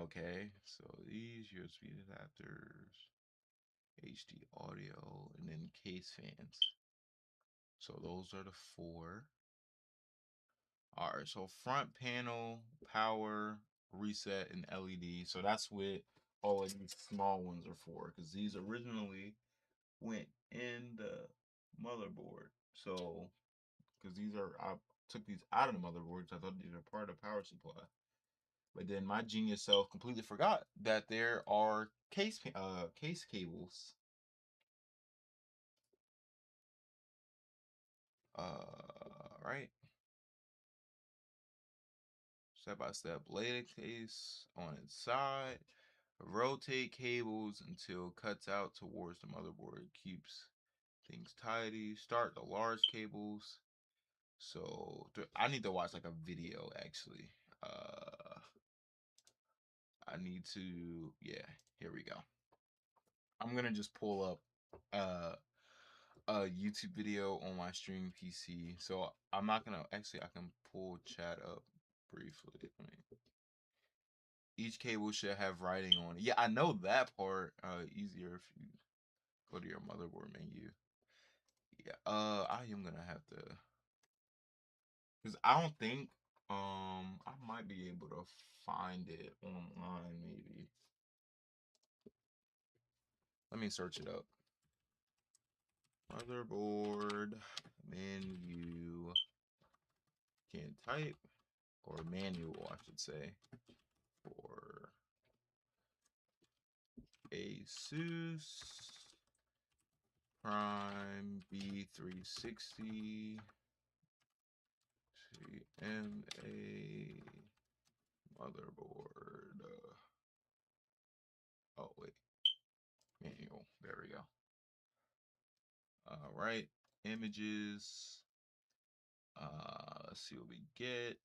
Okay, so these USB adapters, HD audio, and then case fans. So those are the four. All right, so front panel, power, reset, and LED. So that's what all of these small ones are for, because these originally went in the motherboard. So, because these are, I took these out of the motherboard, I thought these were part of the power supply. But then my genius self completely forgot that there are case cables. Right. Step by step. Lay the case on its side. Rotate cables until it cuts out towards the motherboard. It keeps things tidy. Start the large cables. So I need to watch like a video actually. I need to, yeah, here we go. I'm gonna just pull up a YouTube video on my streaming PC. So I'm not gonna actually I can pull chat up briefly. Each cable should have writing on it. Yeah, I know that part. Easier if you go to your motherboard menu. Yeah. I am gonna have to, because I don't think I might be able to find it online maybe. Let me search it up. Motherboard menu. Can't type, or manual I should say, for Asus Prime B360 CMA motherboard. Oh wait, manual. There we go. All right, images. Let's see what we get.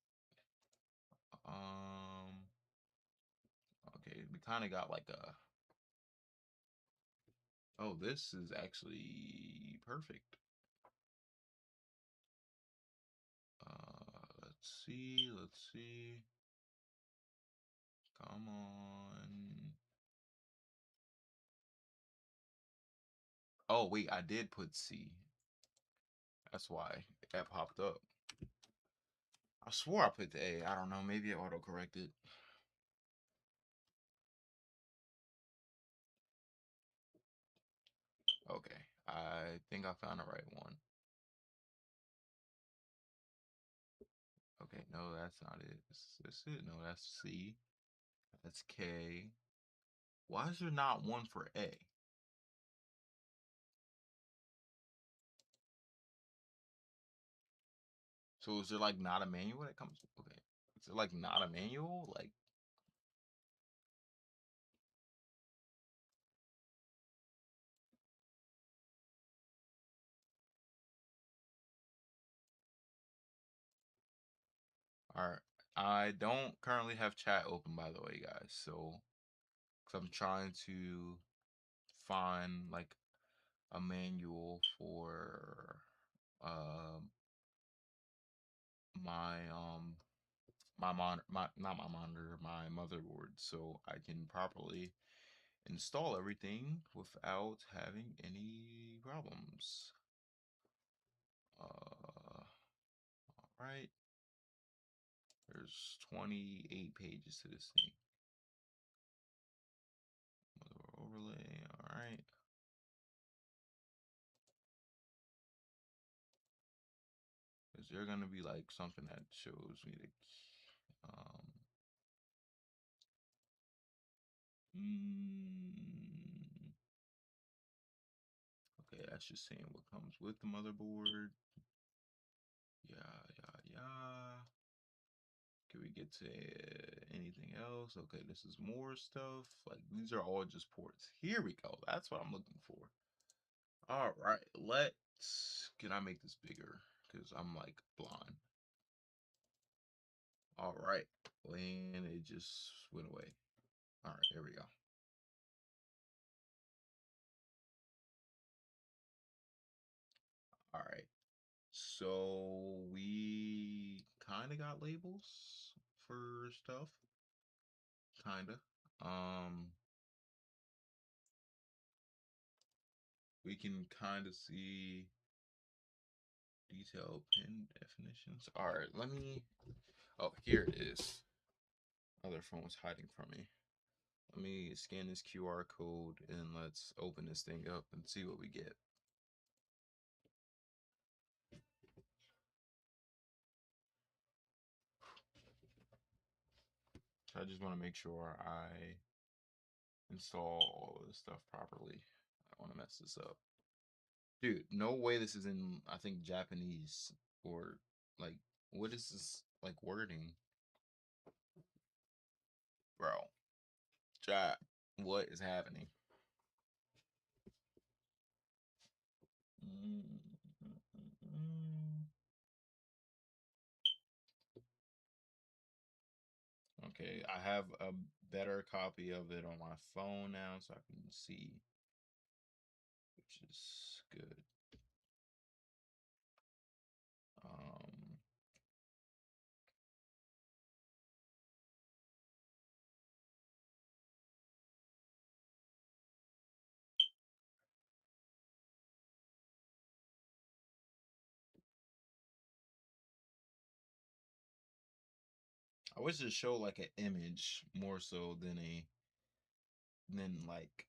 Um, okay, we kind of got like a. Oh, this is actually perfect. Let's see. Let's see. Come on. Oh wait, I did put C. That's why that popped up. I swore I put the A. I don't know. Maybe it auto corrected. Okay. I think I found the right one. Okay. No, that's not it. Is this it? No, that's C. That's K. Why is there not one for A? So is there like not a manual that comes? Okay. Is it like not a manual? Like, all right. I don't currently have chat open, by the way, guys. So, because I'm trying to find like a manual for um my my not my monitor, my motherboard, so I can properly install everything without having any problems. All right. There's 28 pages to this thing. Motherboard overlay. All right. Is there gonna be like something that shows me the um mm, okay, that's just saying what comes with the motherboard. Yeah. Can we get to anything else? Okay, this is more stuff. Like, these are all just ports. Here we go. That's what I'm looking for. All right, can I make this bigger? Because I'm like blind. All right, and it just went away. All right, here we go. All right, so we kind of got labels for stuff. Kinda. Um, we can kind of see detailed pin definitions. All right, let me. Oh, here it is. Other phone was hiding from me. Let me scan this QR code and let's open this thing up and see what we get. So I just want to make sure I install all of this stuff properly. I don't want to mess this up. Dude, no way this is in, I think, Japanese or like, what is this like wording? Bro, chat, what is happening? Okay, I have a better copy of it on my phone now so I can see, which is good. Um, I wish it show like an image more so than like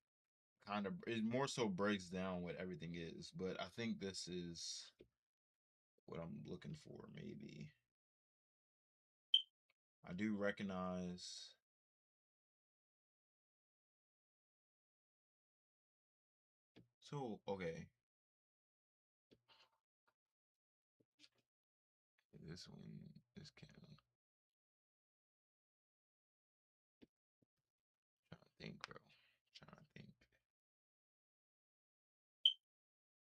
kind of it more so breaks down what everything is. But I think this is what I'm looking for. Maybe I do recognize. So okay, this one is kind of trying to think, bro. Trying to think.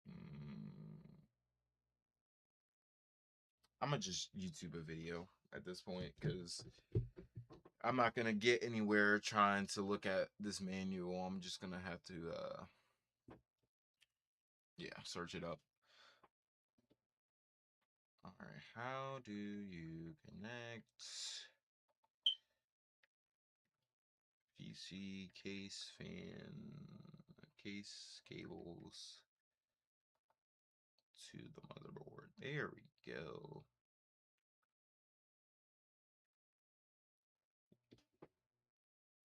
Mm, I'm gonna just YouTube a video at this point because I'm not gonna get anywhere trying to look at this manual. I'm just gonna have to, yeah, search it up. All right, how do you connect PC case cables to the motherboard? There we go.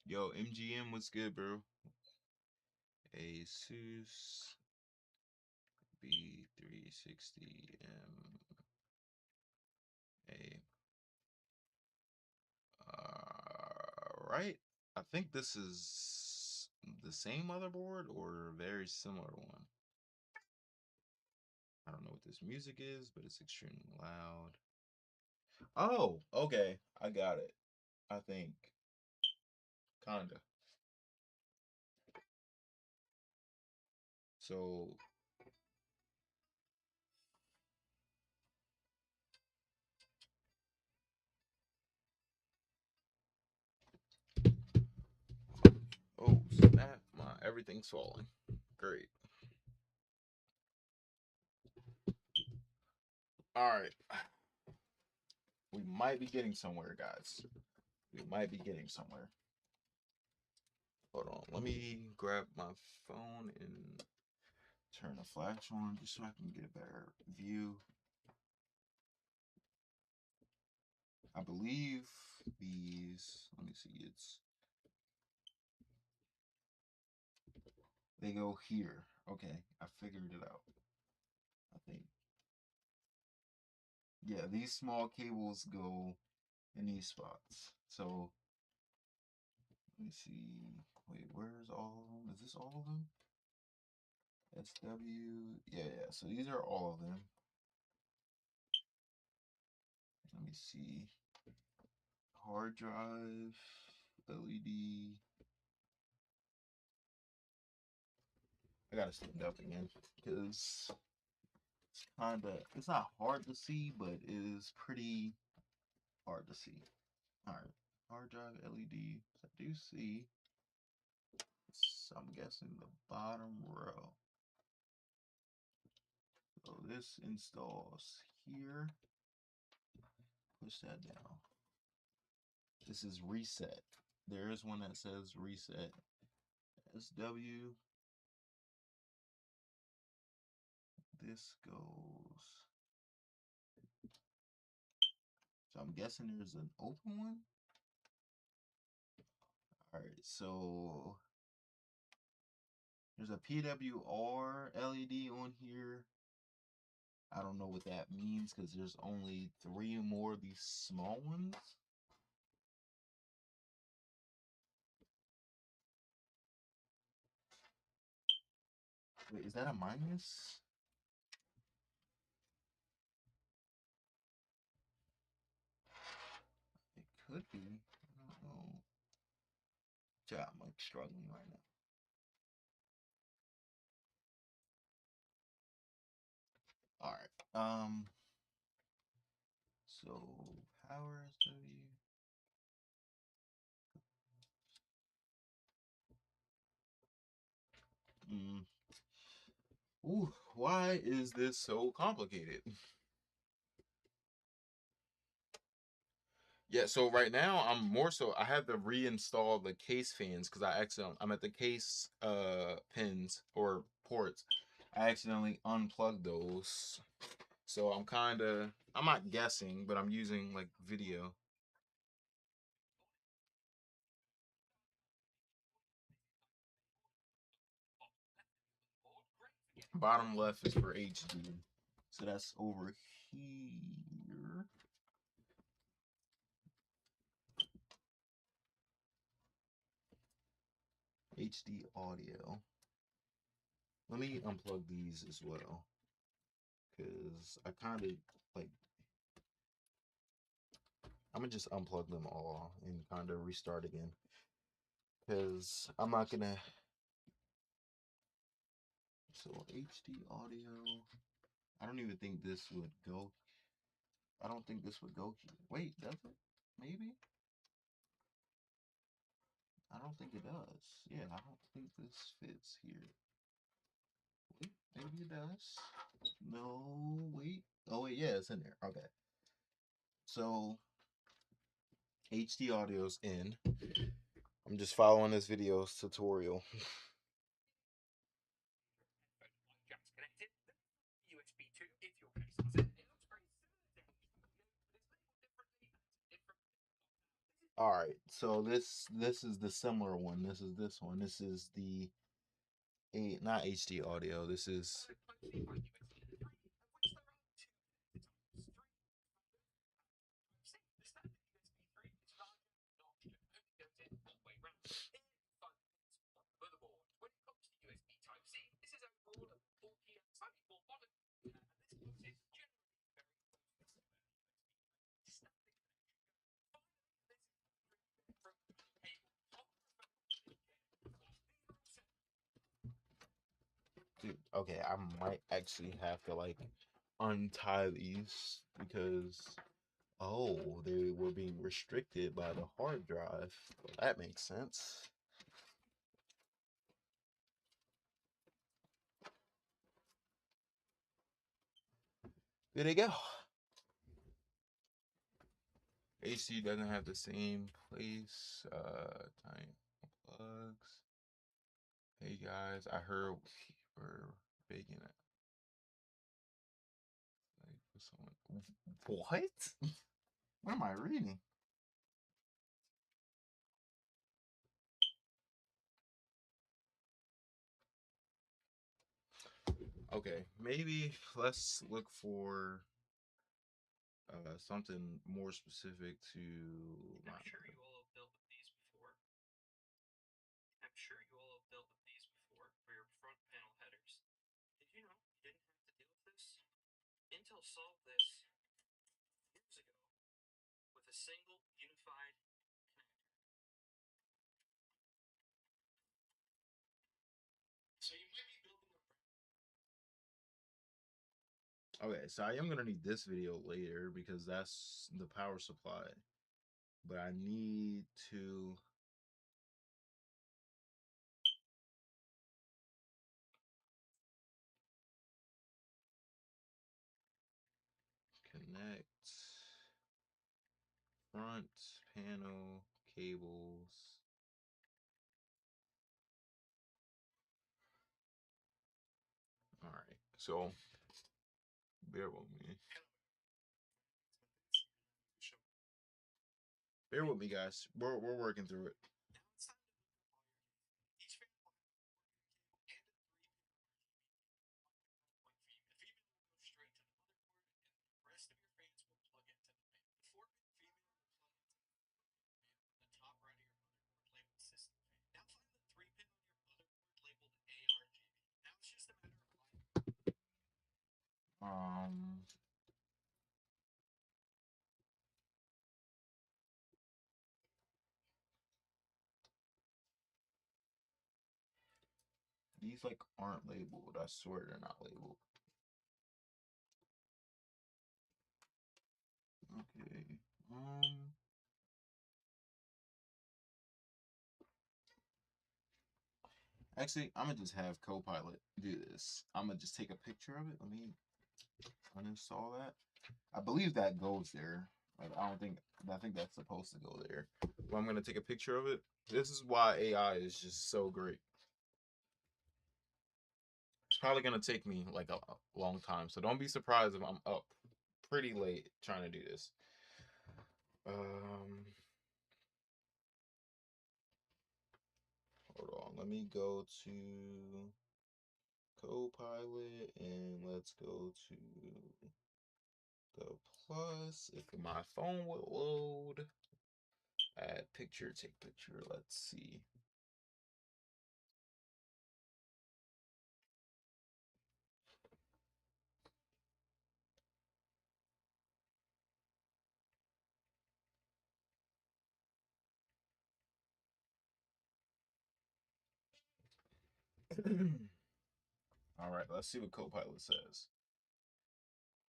Yo, MGM, what's good, bro? Asus B360M A. Right. I think this is the same motherboard or a very similar one. I don't know what this music is, but it's extremely loud. Oh, okay. I got it. I think. Kinda. So, oh, snap. Everything's falling. Great. All right. We might be getting somewhere, guys. We might be getting somewhere. Hold on. Let me grab my phone and turn the flash on just so I can get a better view. I believe these, let me see, they go here. Okay, I figured it out. I think. Yeah, these small cables go in these spots. So, let me see. Wait, where's all of them? Is this all of them? SW. Yeah. So these are all of them. Let me see. Hard drive, LED. I gotta stand up again because it's not hard to see, but it is pretty hard to see. All right, hard drive LED. I do see. I'm guessing the bottom row. So this installs here. Push that down. This is reset. there is one that says reset. SW. This goes. So I'm guessing there's an open one. All right, so there's a PWR LED on here. I don't know what that means because there's only 3 more of these small ones. Wait, is that a minus? It could be. I don't know. Yeah, I'm like struggling right now. All right. So power SW. Ooh, why is this so complicated? Yeah, so right now I'm more so I have to reinstall the case fans because I'm at the case pins or ports. I accidentally unplugged those. So I'm not guessing, but I'm using like video. Bottom left is for HD. So that's over here. HD audio. Let me unplug these as well. Cause I kinda like I'm gonna just unplug them all and kind of restart again. Cause I'm not gonna. So HD audio. I don't even think this would go. I don't think this would go here. Wait, does it? Maybe. I don't think it does. Yeah, I don't think this fits here. Wait, maybe it does. No, wait. Oh wait, yeah, it's in there. Okay. So HD audio's in. I'm just following this video's tutorial. All right, so this is the similar one. This is this one. This is the not HD audio. This is dude. Okay, I might actually have to like untie these because oh, they were being restricted by the hard drive. Well, that makes sense. There they go. AC doesn't have the same place. Time plugs. Hey guys, I heard we're baking it. Like for someone. What? What am I reading? Okay, maybe let's look for something more specific to. I'm sure you all have dealt with these before. I'm sure you all have dealt with these before for your front panel headers. Did you know you didn't have to deal with this? Intel solved this years ago with a single unified connector. So you might be building a. Okay, so I am gonna need this video later because that's the power supply. But I need to connect front panel cables. So bear with me. Bear with me, guys. We're working through it. Um, these like aren't labeled. I swear they're not labeled. Okay. Actually, I'm gonna just have Copilot do this. I'm gonna just take a picture of it. Let me uninstall that. I believe that goes there. Like, I don't think. I think that's supposed to go there. But I'm gonna take a picture of it. This is why AI is just so great. It's probably gonna take me like a long time, so don't be surprised if I'm up pretty late trying to do this. Um, Hold on. Let me go to Copilot and let's go to the plus. If my phone will load, add picture, take picture. Let's see. All right, let's see what Copilot says.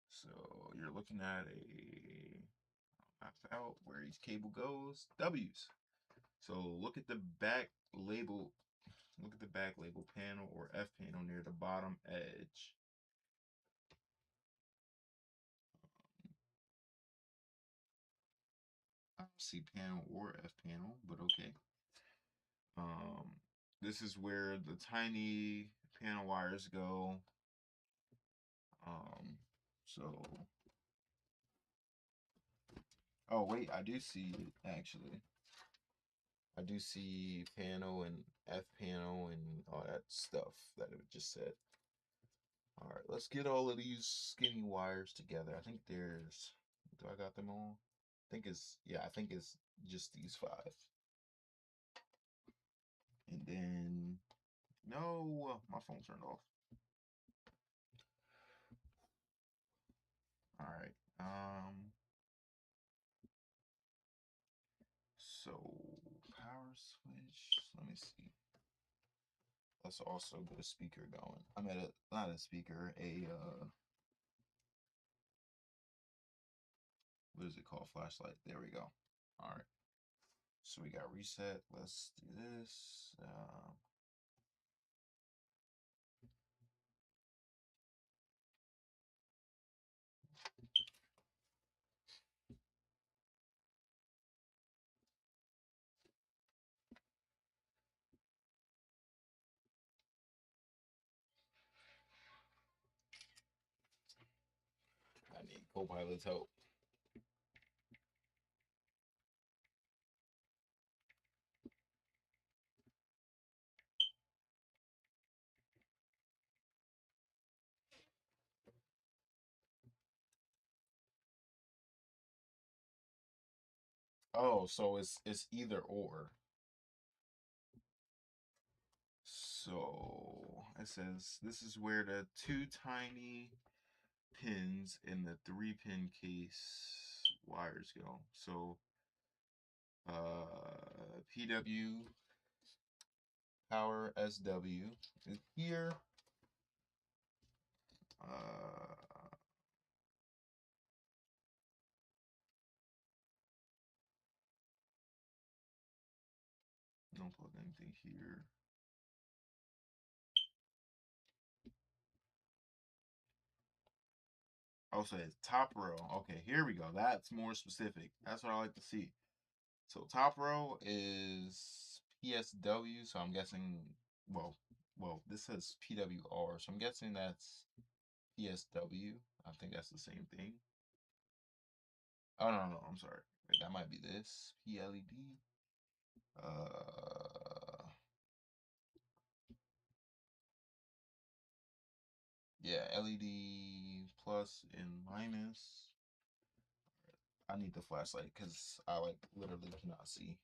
So you're looking at a map out where each cable goes. W's. So look at the back label. Look at the back label panel or F panel near the bottom edge. I don't see panel or F panel, but okay. Um, this is where the tiny panel wires go. So oh wait, I do see it actually. I do see panel and F panel and all that stuff that it just said. All right, let's get all of these skinny wires together. I think there's, do I got them all? I think it's, yeah, I think it's just these five. And then, no, my phone turned off. All right. So power switch. Let me see. Let's also get a speaker going. I'm at a not a speaker, a what is it called? Flashlight. There we go. All right. So we got reset. Let's do this. I need Copilot's help. Oh, so it's either or. So it says this is where the two tiny pins in the 3-pin case wires go. So PW power SW is here. Don't plug anything here. Oh, so it's top row. Okay, here we go. That's more specific. That's what I like to see. So top row is PSW. So I'm guessing, well, this says PWR. So I'm guessing that's PSW. I think that's the same thing. Oh no, no, I'm sorry. Wait, that might be this. PLED. Yeah, LED plus and minus. I need the flashlight because I like literally cannot see.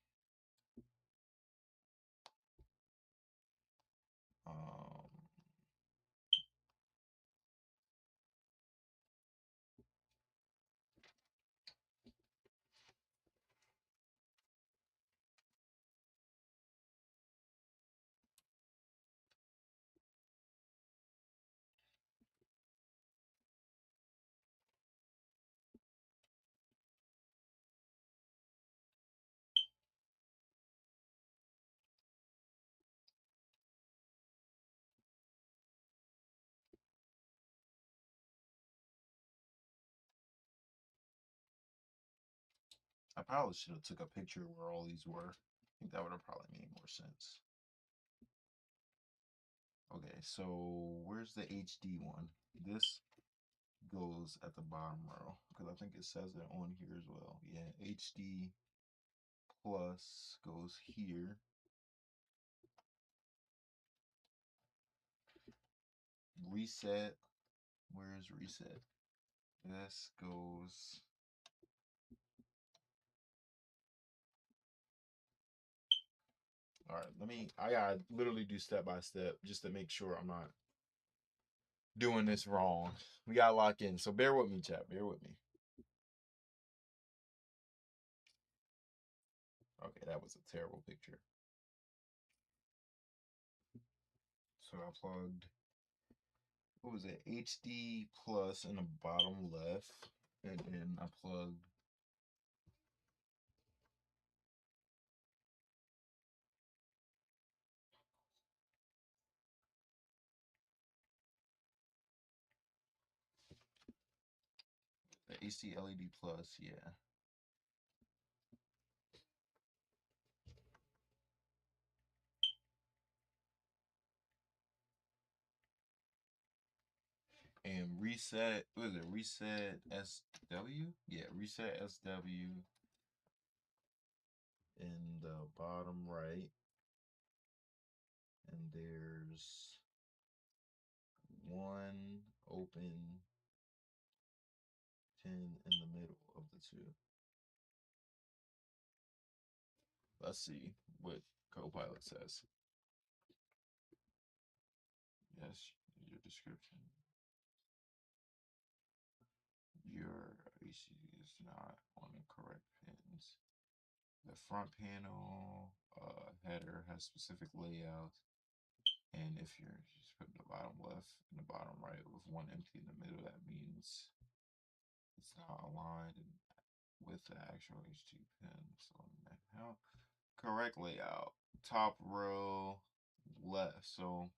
Um, I probably should have took a picture where all these were. I think that would have probably made more sense. Okay, so where's the HD one? This goes at the bottom row because I think it says it on here as well. Yeah, HD plus goes here. Reset. Where's reset? This goes. All right, I gotta literally do step by step just to make sure I'm not doing this wrong. We gotta lock in. So bear with me, chat. Bear with me. Okay, that was a terrible picture. So I plugged, what was it, HD plus in the bottom left, and then I plugged the HD LED plus, yeah. And reset, what is it, reset SW? Yeah, reset SW in the bottom right. And there's one open pin in the middle of the two. Let's see what Copilot says. Yes, your description. Your ECU is not on the correct pins. The front panel header has specific layout, and if you're just putting the bottom left and the bottom right with one empty in the middle, that means it's not aligned with the actual HT pin. So how correct layout, top row left. So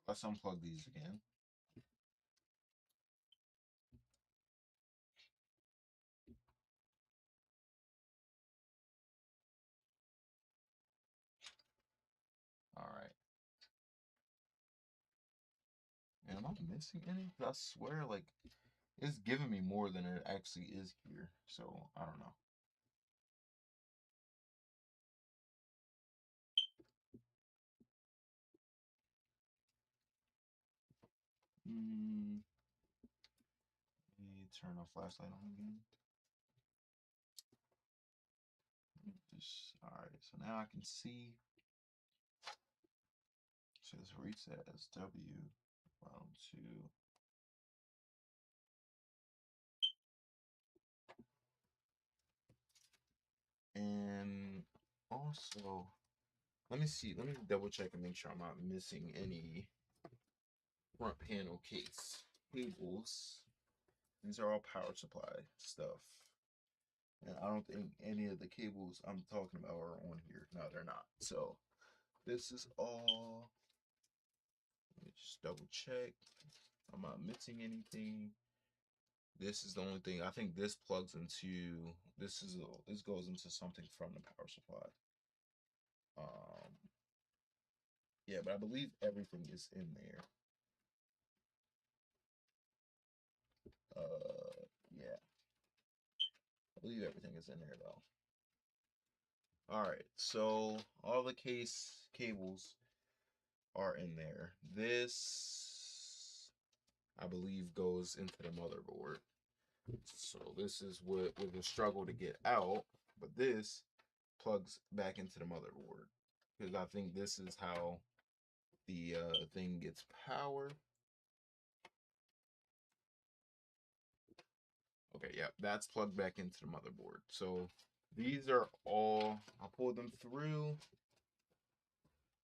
let's unplug these again. All right. And am I missing any? I swear, like, it's giving me more than it actually is here. So, I don't know. Mm, Let me turn the flashlight on again. All right, so now I can see. It says reset SW, bottom two. And also, let me see. Let me double check and make sure I'm not missing any front panel case cables. These are all power supply stuff. And I don't think any of the cables I'm talking about are on here. No, they're not. So this is all. Let me just double check. I'm not missing anything. This is the only thing. I think this plugs into. This goes into something from the power supply. Um, Yeah, but I believe everything is in there. Yeah, I believe everything is in there though. All right, so all the case cables are in there. This, I believe, goes into the motherboard. So this is what we will struggle to get out, but this plugs back into the motherboard because I think this is how the thing gets power. Okay, yeah, that's plugged back into the motherboard. So these are all, I'll pull them through.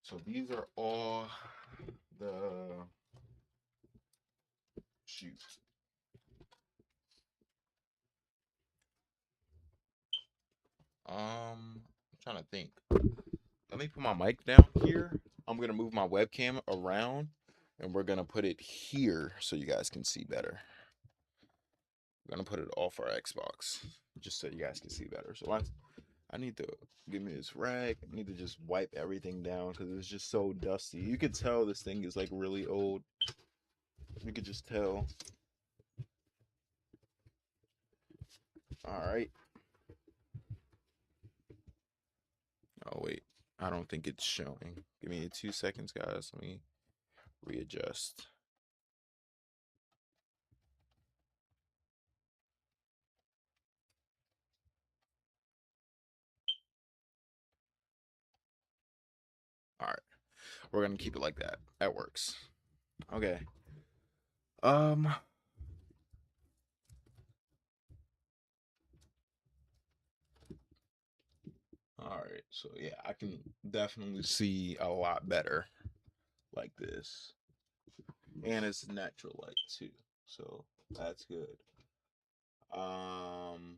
So these are all the, shoot. I'm trying to think. Let me put my mic down here. I'm gonna move my webcam around and we're gonna put it here so you guys can see better. I'm gonna put it off our Xbox just so you guys can see better. So I need to give me this rag. I need to just wipe everything down because it's just so dusty. You could tell this thing is like really old. You could just tell. All right. Oh wait, I don't think it's showing. Give me 2 seconds, guys. Let me readjust. All right, we're gonna keep it like that. That works. Okay. Um. All right. So yeah, I can definitely see a lot better like this, and it's natural light too. So that's good. Um.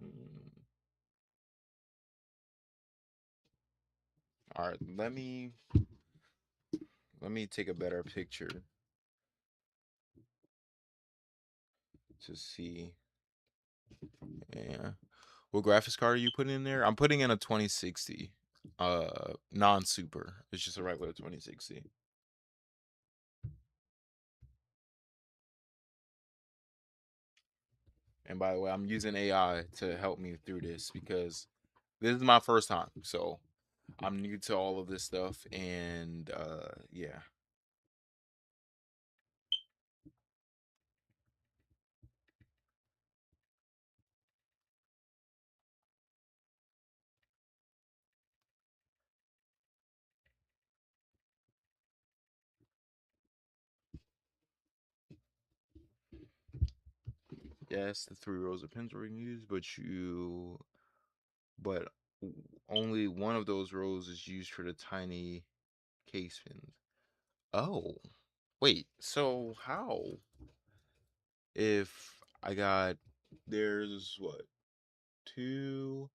hmm, All right. Let me take a better picture to see. Yeah. What graphics card are you putting in there? I'm putting in a 2060. Non-super. It's just a regular 2060. And by the way, I'm using AI to help me through this because this is my first time. So I'm new to all of this stuff and yeah. Yes, the 3 rows of pins were used, but only one of those rows is used for the tiny case pins. Oh, wait. So how if I got there's what two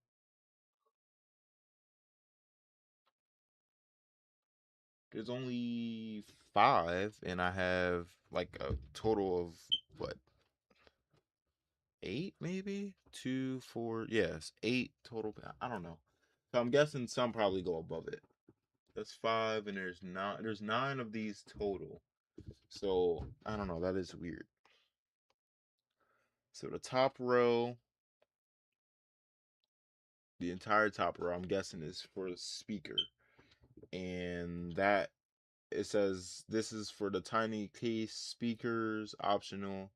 there's only five and I have like a total of what eight maybe two four yes eight total I don't know so I'm guessing some probably go above it. That's five and there's nine of these total, so I don't know, that is weird. So the top row, the entire top row I'm guessing is for the speaker, and that it says this is for the tiny case speakers, optional.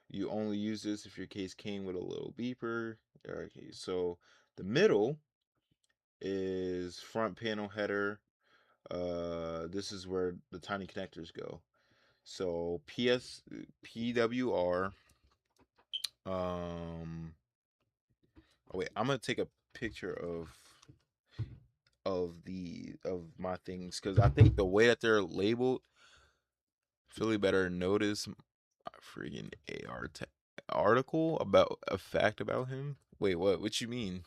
You only use this if your case came with a little beeper. Okay, so the middle is front panel header. This is where the tiny connectors go. So PWR. Um, oh wait, I'm gonna take a picture of my things because I think the way that they're labeled, Philly better notice a freaking article about a fact about him. Wait, what? What you mean?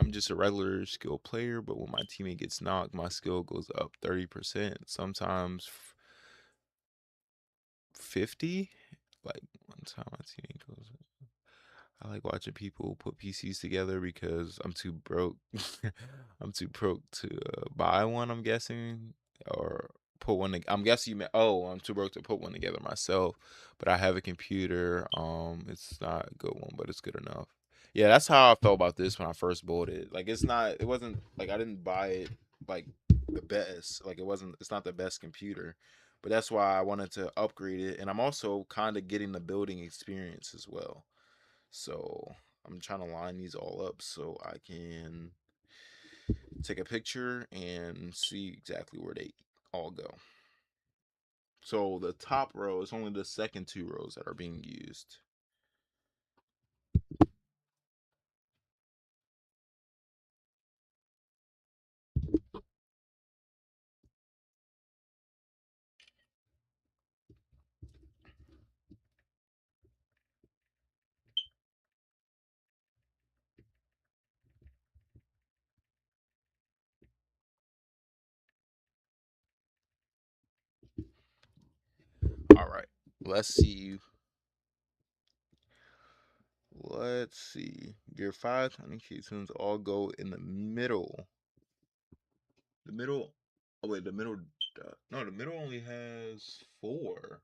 I'm just a regular skill player, but when my teammate gets knocked, my skill goes up 30%. Sometimes 50. Like one time my teammate goes. I like watching people put PCs together because I'm too broke. I'm too broke to buy one. I'm guessing, or put one. I'm guessing you meant. Oh, I'm too broke to put one together myself. But I have a computer. It's not a good one, but it's good enough. Yeah, that's how I felt about this when I first bought it. Like, it's not. It wasn't like I didn't buy it like the best. Like, it wasn't. It's not the best computer. But that's why I wanted to upgrade it, and I'm also kind of getting the building experience as well. So I'm trying to line these all up so I can take a picture and see exactly where they all go. So the top row is only the second two rows that are being used. All right. Let's see. Let's see. Your five tiny keystones all go in the middle. The middle. Oh wait, the middle. No, the middle only has four.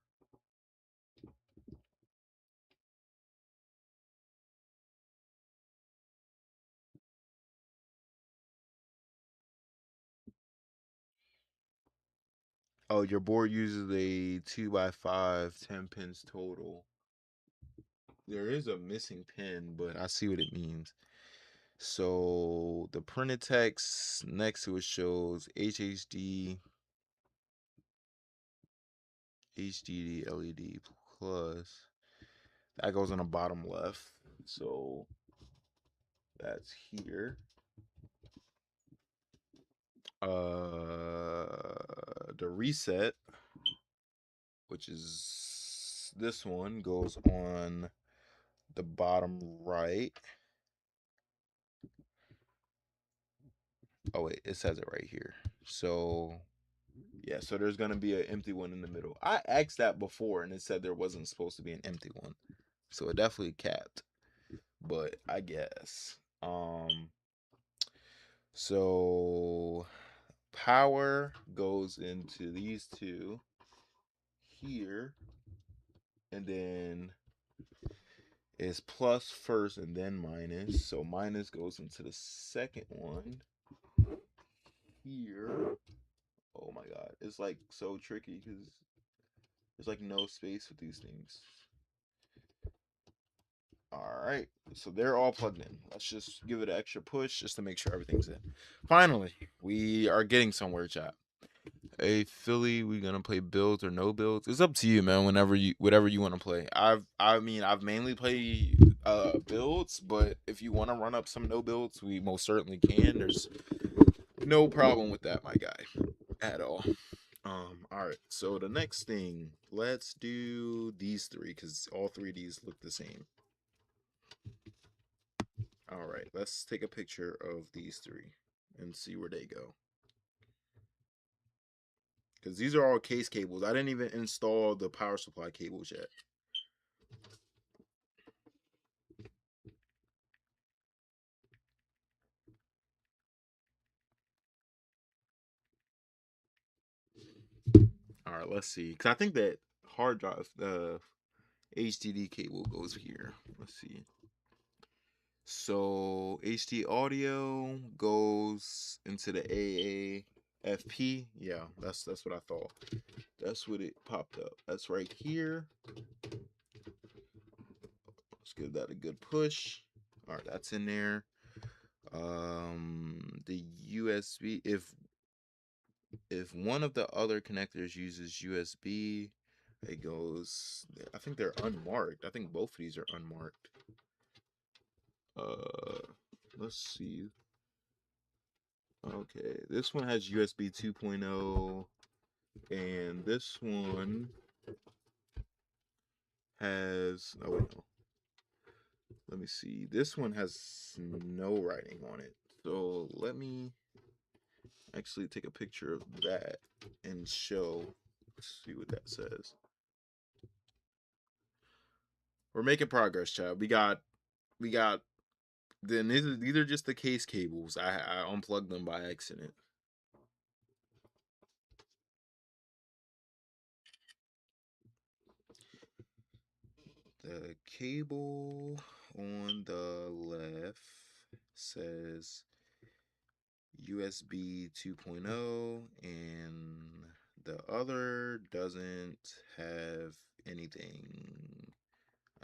Oh, your board uses a 2 by 5, 10 pins total. There is a missing pin, but I see what it means. So the printed text next to it shows HDD LED plus. That goes on the bottom left. So that's here. The reset, which is this one, goes on the bottom right. Oh wait, it says it right here. So yeah, so there's gonna be an empty one in the middle. I asked that before and it said there wasn't supposed to be an empty one. So it definitely capped. But I guess. So power goes into these two here. And then is plus first and then minus. So minus goes into the second one here. Oh my god. It's like so tricky because there's like no space with these things. All right, so they're all plugged in. Let's just give it an extra push just to make sure everything's in. Finally, we are getting somewhere, chat. Hey Philly, we gonna play builds or no builds? It's up to you, man. Whatever you want to play. I've mainly played builds, but if you want to run up some no builds, we most certainly can. There's no problem with that, my guy, at all. All right. So the next thing, let's do these three because all three of these look the same. All right, let's take a picture of these three and see where they go. Because these are all case cables. I didn't even install the power supply cables yet. All right, let's see. Because I think that hard drive, the HDD cable goes here. Let's see. So HD audio goes into the AAFP. Yeah, that's what I thought. That's what it popped up. That's right here. Let's give that a good push. All right, that's in there. The USB, if one of the other connectors uses USB, it goes, I think they're unmarked. I think both of these are unmarked. Uh let's see. Okay, this one has USB 2.0 and this one has, oh wait, no, let me see, this one has no writing on it. So let me actually take a picture of that and show. Let's see what that says. We're making progress, child. We got We got then these are just the case cables. I unplugged them by accident. The cable on the left says USB 2.0 and the other doesn't have anything.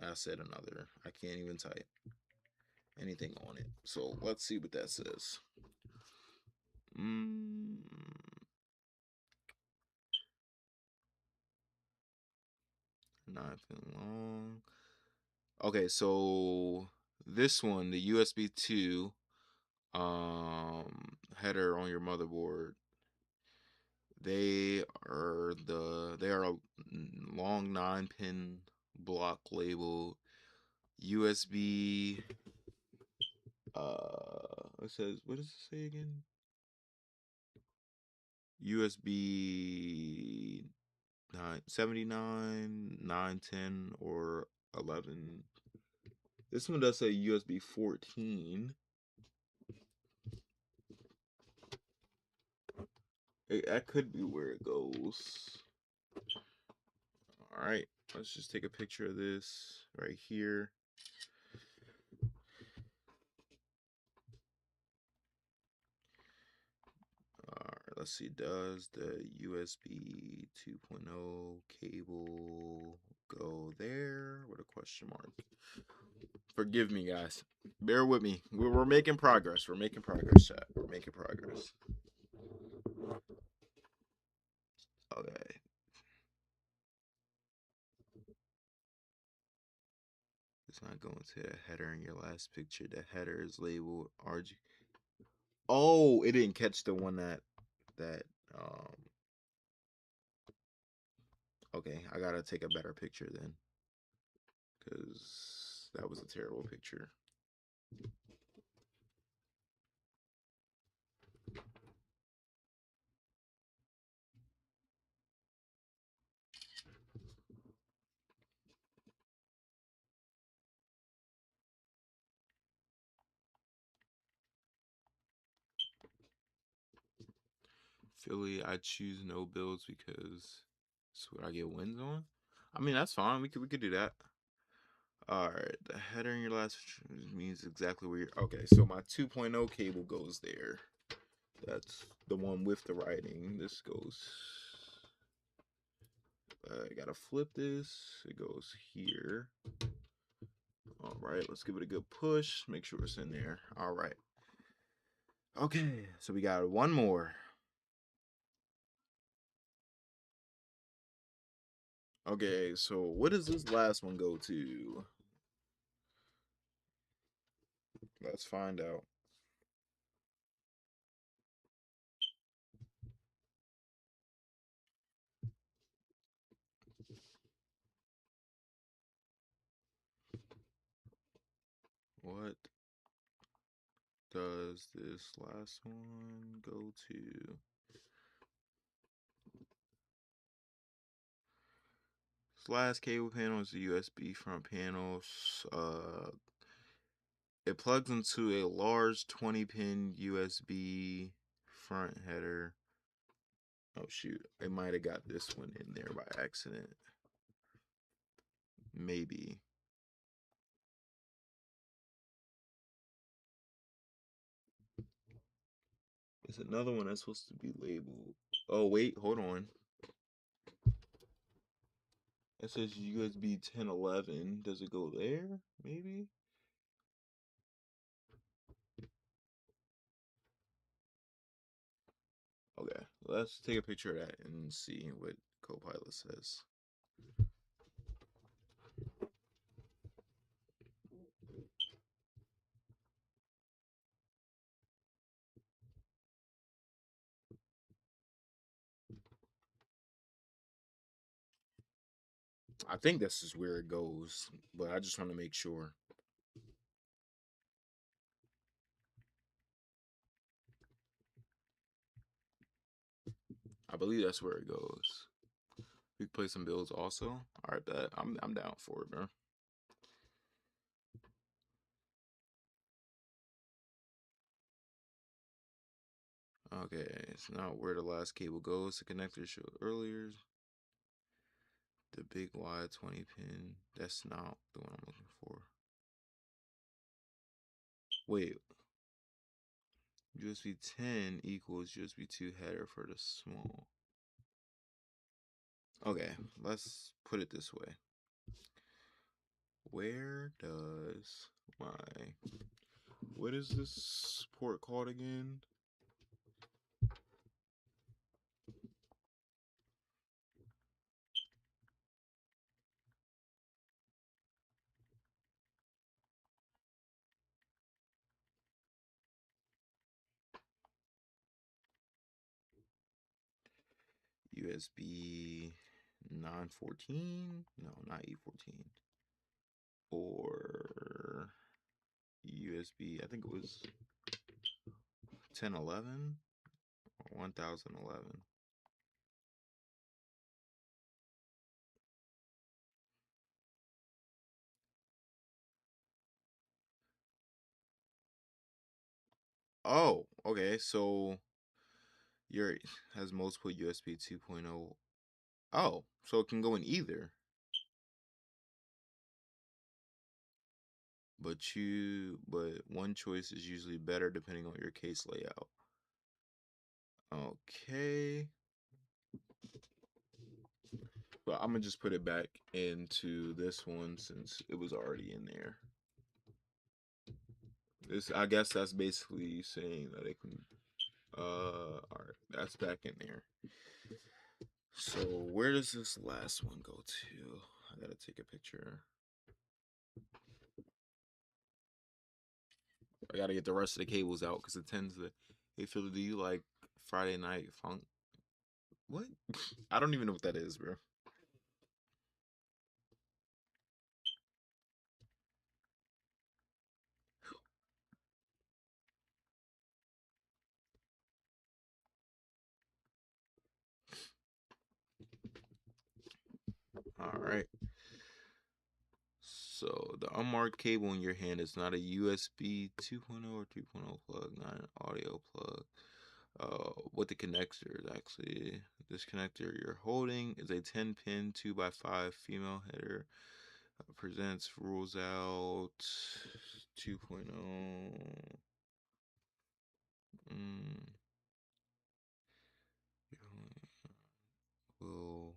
I said another. I can't even type anything on it. So let's see what that says. Mm, 9 pin long. Okay, so this one, the USB 2 header on your motherboard, they are a long 9 pin block label USB. It says, what does it say again? USB 979, 910, or 11. This one does say USB 14. That could be where it goes. All right, let's just take a picture of this right here. All right, let's see. Does the USB 2.0 cable go there? With a question mark. Forgive me, guys. Bear with me. We're making progress. We're making progress, chat. We're making progress. Okay. It's not going to the header in your last picture. The header is labeled RG. Oh, it didn't catch the one that um okay, I gotta take a better picture then. Because that was a terrible picture. Philly, I choose no builds because it's what I get wins on. I mean, that's fine. We could do that. All right, the header in your last means exactly where you're. Okay, so my 2.0 cable goes there. That's the one with the writing. This goes. I gotta flip this. It goes here. All right, let's give it a good push. Make sure it's in there. All right. Okay, so we got one more. Okay, so what does this last one go to? Let's find out. What does this last one go to? This last cable panel is the USB front panel. It plugs into a large 20-pin USB front header. Oh shoot, I might have got this one in there by accident. Maybe. There's another one that's supposed to be labeled. Oh wait, hold on. It says USB 1011. Does it go there? Maybe? Okay, let's take a picture of that and see what Copilot says. I think this is where it goes, but I just want to make sure. I believe that's where it goes. We can play some builds also. All right, bet I'm down for it, bro. Okay, it's not where the last cable goes. The connector showed earlier. The big Y20 pin. That's not the one I'm looking for. Wait, USB 10 equals USB 2 header for the small. Okay, let's put it this way. Where does my, what is this port called again? USB 914? No, not 814. Or USB, I think it was 1011 or 1011. Oh, okay. So your has multiple USB 2.0. Oh, so it can go in either. But one choice is usually better depending on your case layout. Okay. But I'm gonna just put it back into this one since it was already in there. This, I guess that's basically saying that it can alright, that's back in there. So where does this last one go to? I gotta take a picture. I gotta get the rest of the cables out because it tends to. Hey Philly, do you like Friday Night Funk? What? I don't even know what that is, bro. All right. So the unmarked cable in your hand is not a USB 2.0 or 3.0 plug, not an audio plug. What the connector is actually. This connector you're holding is a 10 pin 2x5 female header. Presents rules out 2.0. Mm, will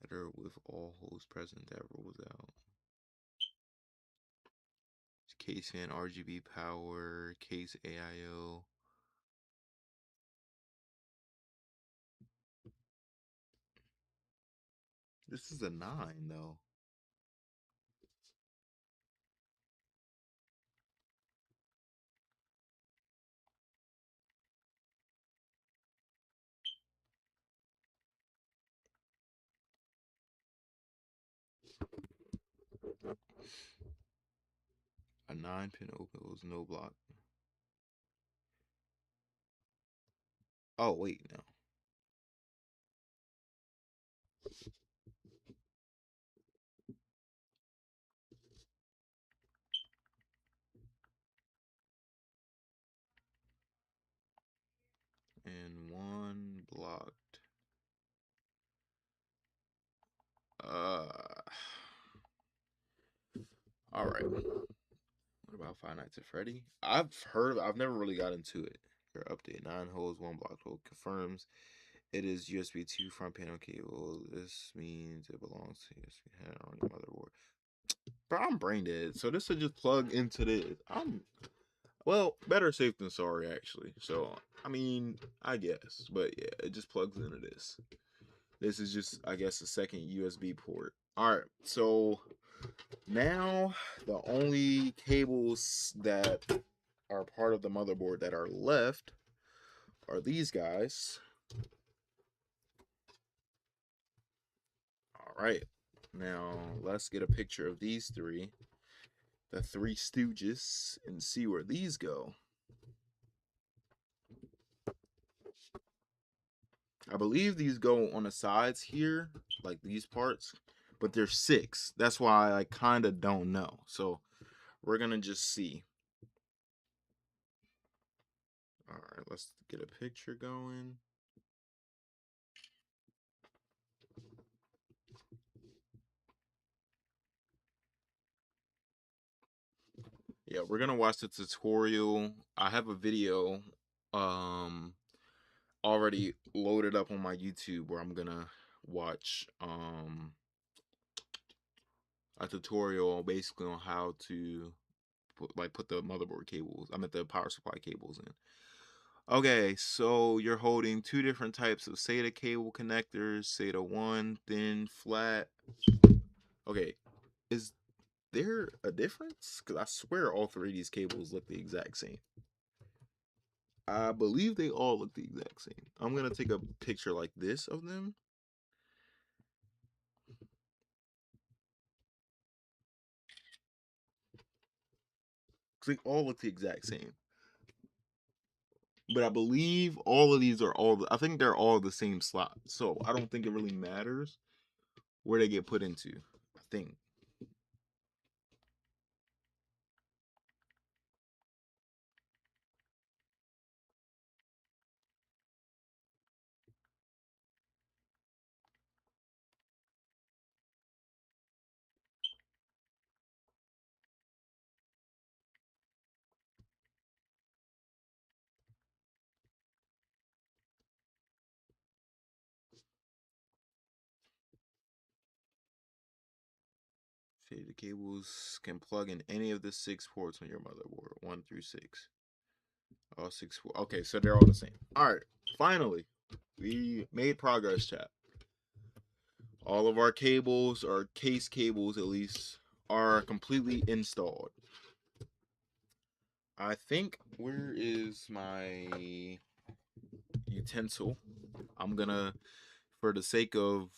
header with all holes present that rules out. Case fan RGB power, case AIO. This is a 9 though. A 9 pin opens no block. Oh wait, no. And one blocked. Uh all right. What about Five Nights at Freddy? I've never really got into it. Your update 9 holes, one block hole confirms it is USB 2 front panel cable. This means it belongs to USB header on your motherboard. Bro, I'm brain dead. So this will just plug into this. Well, better safe than sorry, actually. So, I mean, I guess. But yeah, it just plugs into this. This is just, I guess, a second USB port. All right. So now the only cables that are part of the motherboard that are left are these guys. All right. Now let's get a picture of these three, the three stooges, and see where these go. I believe these go on the sides here, like these parts, but there's 6. That's why I kind of don't know. So we're gonna just see. All right, let's get a picture going. Yeah, we're gonna watch the tutorial. I have a video um already loaded up on my YouTube where I'm gonna watch a tutorial basically on how to put the motherboard cables. I meant the power supply cables in. Okay, so you're holding two different types of SATA cable connectors. SATA 1, thin, flat. Okay, is there a difference? Because I swear all three of these cables look the exact same. I believe they all look the exact same. I'm going to take a picture like this of them. Because they all look the exact same. But I believe all of these are I think they're all the same slot. So I don't think it really matters where they get put into. I think. The cables can plug in any of the 6 ports on your motherboard, 1 through 6. All 6. Okay, so they're all the same. All right, finally, we made progress, chat. All of our cables, our case cables at least, are completely installed. I think, where is my utensil? I'm gonna, for the sake of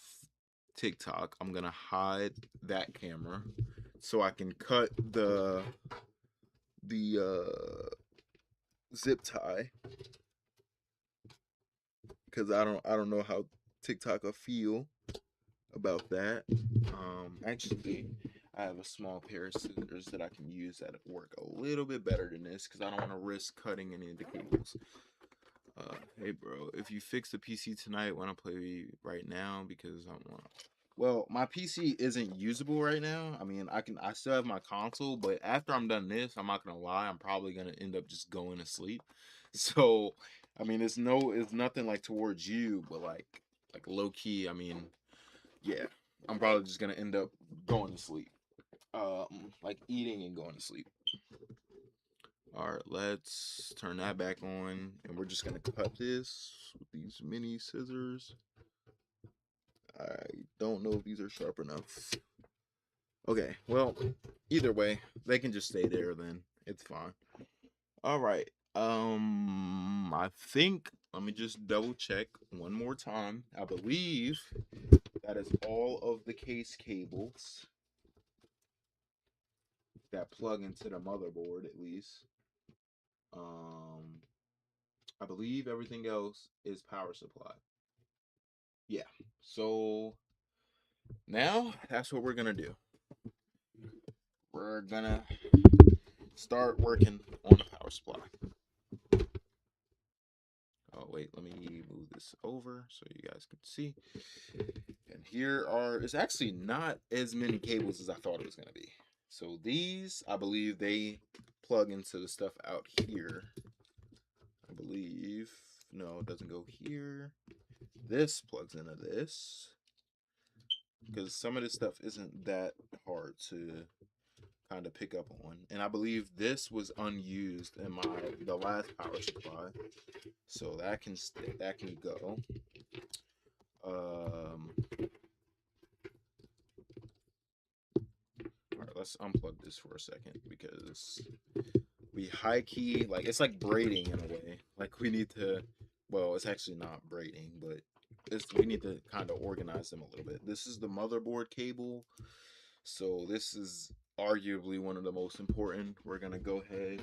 TikTok, I'm gonna hide that camera so I can cut the zip tie, because I don't know how TikTok will feel about that. Actually, I have a small pair of scissors that I can use that work a little bit better than this because I don't want to risk cutting any of the cables. Hey bro, if you fix the PC tonight, want to play right now because I want. Well, my PC isn't usable right now. I mean, I still have my console, but after I'm done this, I'm not gonna lie, I'm probably gonna end up just going to sleep. So, I mean, it's nothing like towards you, but like low key. I mean, yeah, I'm probably just gonna end up going to sleep. Like eating and going to sleep. All right, let's turn that back on, and we're just gonna cut this with these mini scissors. I don't know if these are sharp enough. Okay, well, either way, they can just stay there then. It's fine. All right. I think, let me just double check one more time. I believe that is all of the case cables that plug into the motherboard at least. Um I believe everything else is power supply. Yeah. So now that's what we're gonna do. We're gonna start working on the power supply. Oh wait, let me move this over so you guys can see. And here it's actually not as many cables as I thought it was gonna be. So these, I believe they plug into the stuff out here. I believe. No, it doesn't go here. This plugs into this. Because some of this stuff isn't that hard to kind of pick up on. And I believe this was unused in the last power supply. So that can go. All right, let's unplug this for a second because we high key, like, it's like braiding in a way. Like we need to, well, it's actually not braiding, but we need to kind of organize them a little bit. This is the motherboard cable. So this is arguably one of the most important. We're gonna go ahead,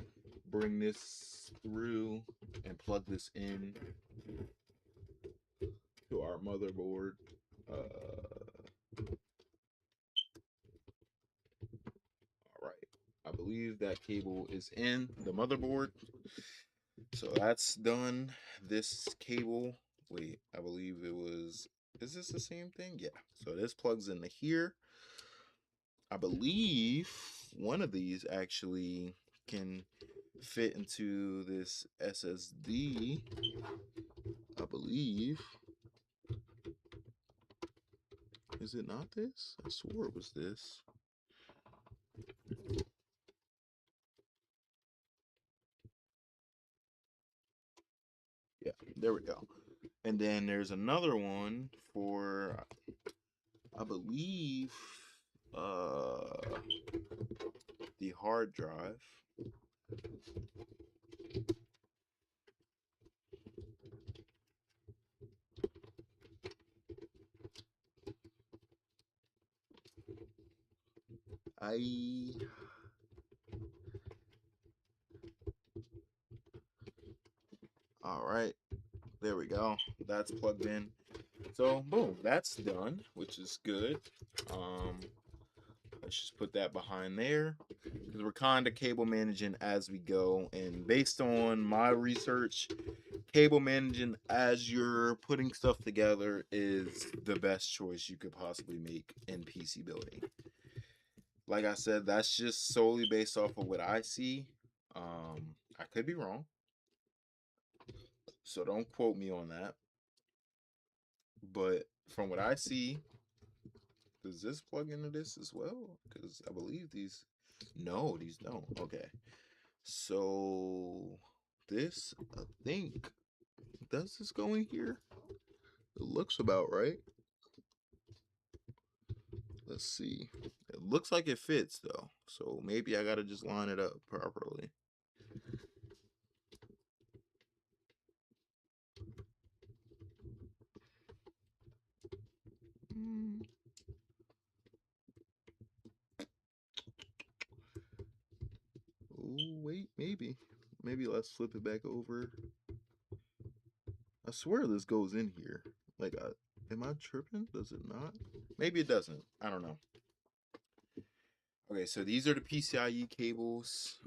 bring this through and plug this in to our motherboard. All right, I believe that cable is in the motherboard. So that's done. This cable, wait, I believe it was, is this the same thing? Yeah. So this plugs into here. I believe one of these actually can fit into this SSD. I believe. Is it not this? I swore it was this. Yeah, there we go. And then there's another one for, I believe, uh, the hard drive. I All right, there we go. That's plugged in. So boom, that's done, which is good. Um, let's just put that behind there because we're kind of cable managing as we go. And based on my research, cable managing as you're putting stuff together is the best choice you could possibly make in PC building. Like I said, that's just solely based off of what I see. I could be wrong, so don't quote me on that. But from what I see, does this plug into this as well? Because I believe these. No, these don't. Okay. So this, I think, does this go in here? It looks about right. Let's see. It looks like it fits though. So maybe I gotta just line it up properly. Mm. Oh wait, maybe. Maybe let's flip it back over. I swear this goes in here. Like, am I tripping? Does it not? Maybe it doesn't. I don't know. Okay, so these are the PCIe cables.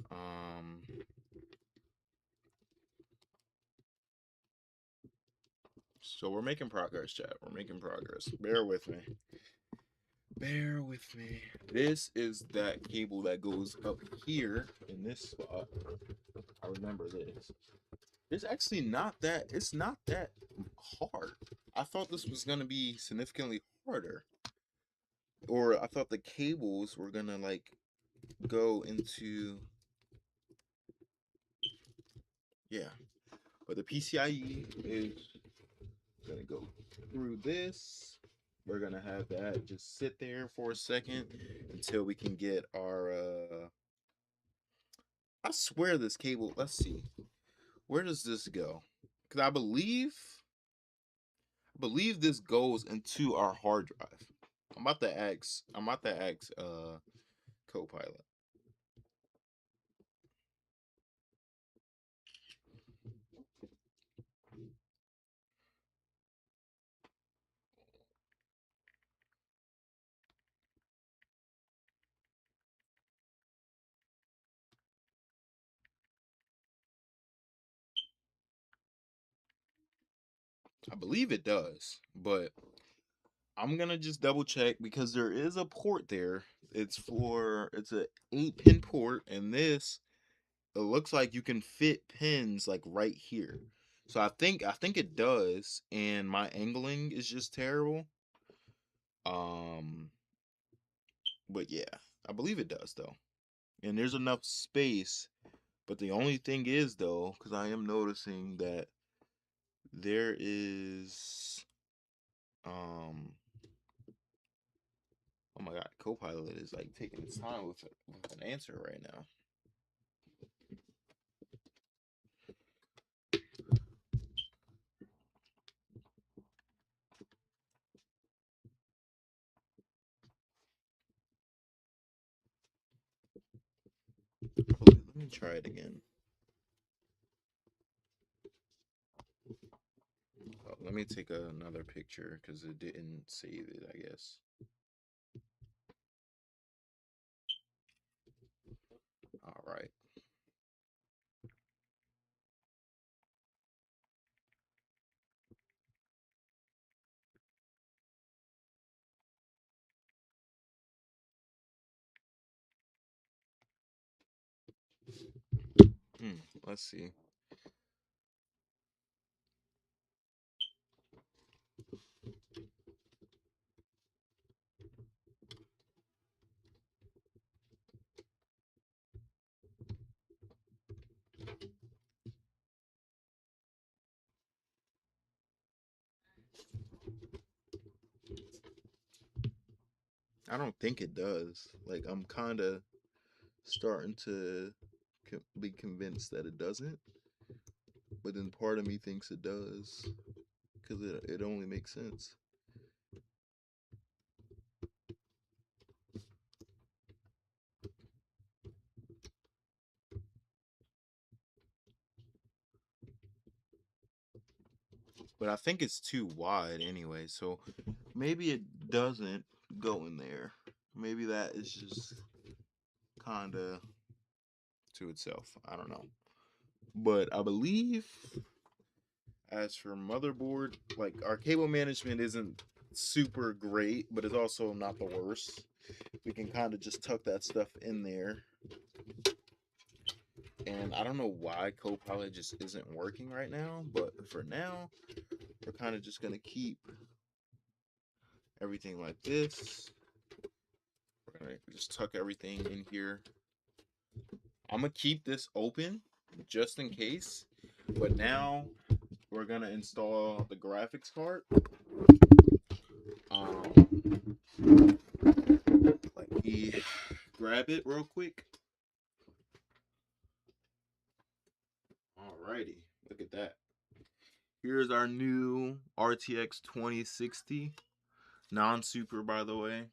So we're making progress, chat. We're making progress. Bear with me. Bear with me. This is that cable that goes up here in this spot. I remember this. It's actually not that. It's not that hard. I thought this was gonna be significantly harder, or I thought the cables were gonna like go into, yeah. But the PCIe is gonna go through this. We're gonna have that just sit there for a second until we can get our I swear this cable, let's see. Where does this go? Cuz I believe this goes into our hard drive. I'm about to ask Copilot. I believe it does, but I'm gonna just double check because there is a port there. It's a 8-pin port, and this, it looks like you can fit pins like right here. So I think it does, and my angling is just terrible. Um, but yeah, I believe it does though, and there's enough space. But the only thing is though, because I am noticing that there is um oh my god, Copilot is like taking its time with an answer right now. Let me try it again. Let me take another picture because it didn't save it, I guess. All right. Let's see. I don't think it does. Like, I'm kind of starting to be convinced that it doesn't, but then part of me thinks it does because it only makes sense. But I think it's too wide anyway, so maybe it doesn't go in there. Maybe that is just kind of to itself. I don't know. But I believe as for motherboard, like our cable management isn't super great, but it's also not the worst. We can kind of just tuck that stuff in there. And I don't know why Copilot just isn't working right now, but for now, we're kind of just going to keep everything like this. We're going to just tuck everything in here. I'm going to keep this open just in case, but now we're going to install the graphics card. Let me grab it real quick. Alrighty, look at that. Here's our new RTX 2060, non-super by the way.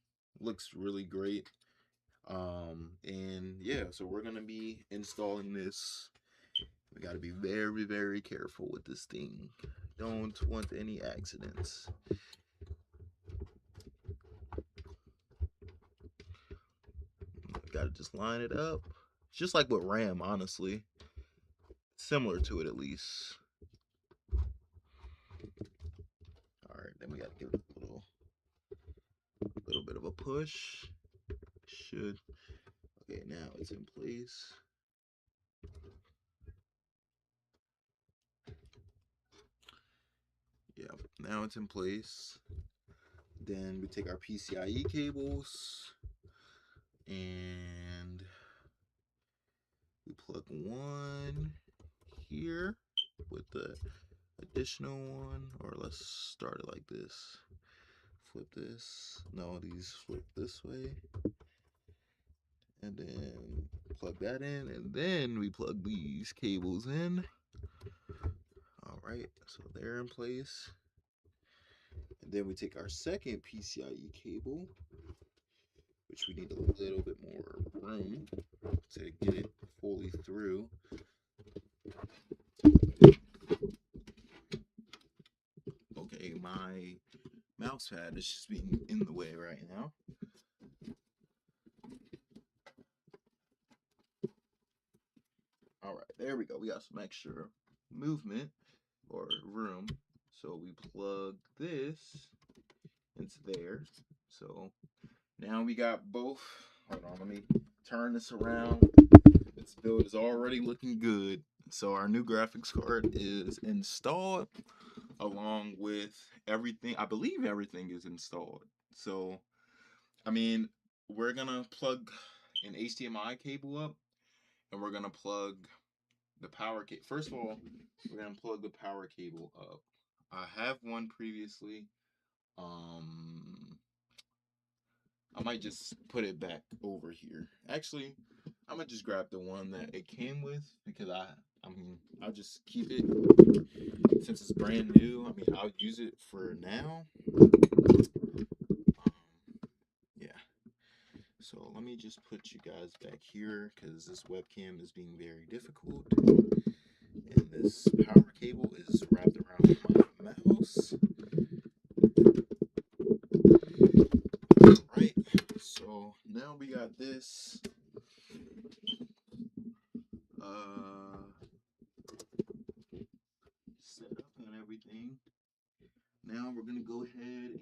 Looks really great. And yeah, so we're gonna be installing this. We gotta be very, very careful with this thing. Don't want any accidents. Gotta just line it up. Just like with RAM, honestly. Similar to it at least. Alright, then we gotta give it a little bit of a push. Should. Okay, now it's in place. Yeah, now it's in place. Then we take our PCIe cables and we plug one here with the additional one, or let's start it like this. Flip this. No, these flip this way. And then plug that in, and then we plug these cables in. All right, so they're in place. And then we take our second PCIe cable, which we need a little bit more room to get it fully through. Okay, my mouse pad is just being in the way right now. All right, there we go. We got some extra movement or room. So we plug this into there. So now we got both. Hold on, let me turn this around. This build is already looking good. So our new graphics card is installed along with everything. I believe everything is installed. So, I mean, we're gonna plug an HDMI cable up, and we're gonna plug the power cable. First of all, we're gonna plug the power cable up. I have one previously. I might just put it back over here. Actually, I'm gonna just grab the one that it came with because I'll just keep it since it's brand new. I mean, I'll use it for now. Yeah. So let me just put you guys back here because this webcam is being very difficult. And this power cable is wrapped around my mouse. Right. So now we got this. Set up and everything. Now we're gonna go ahead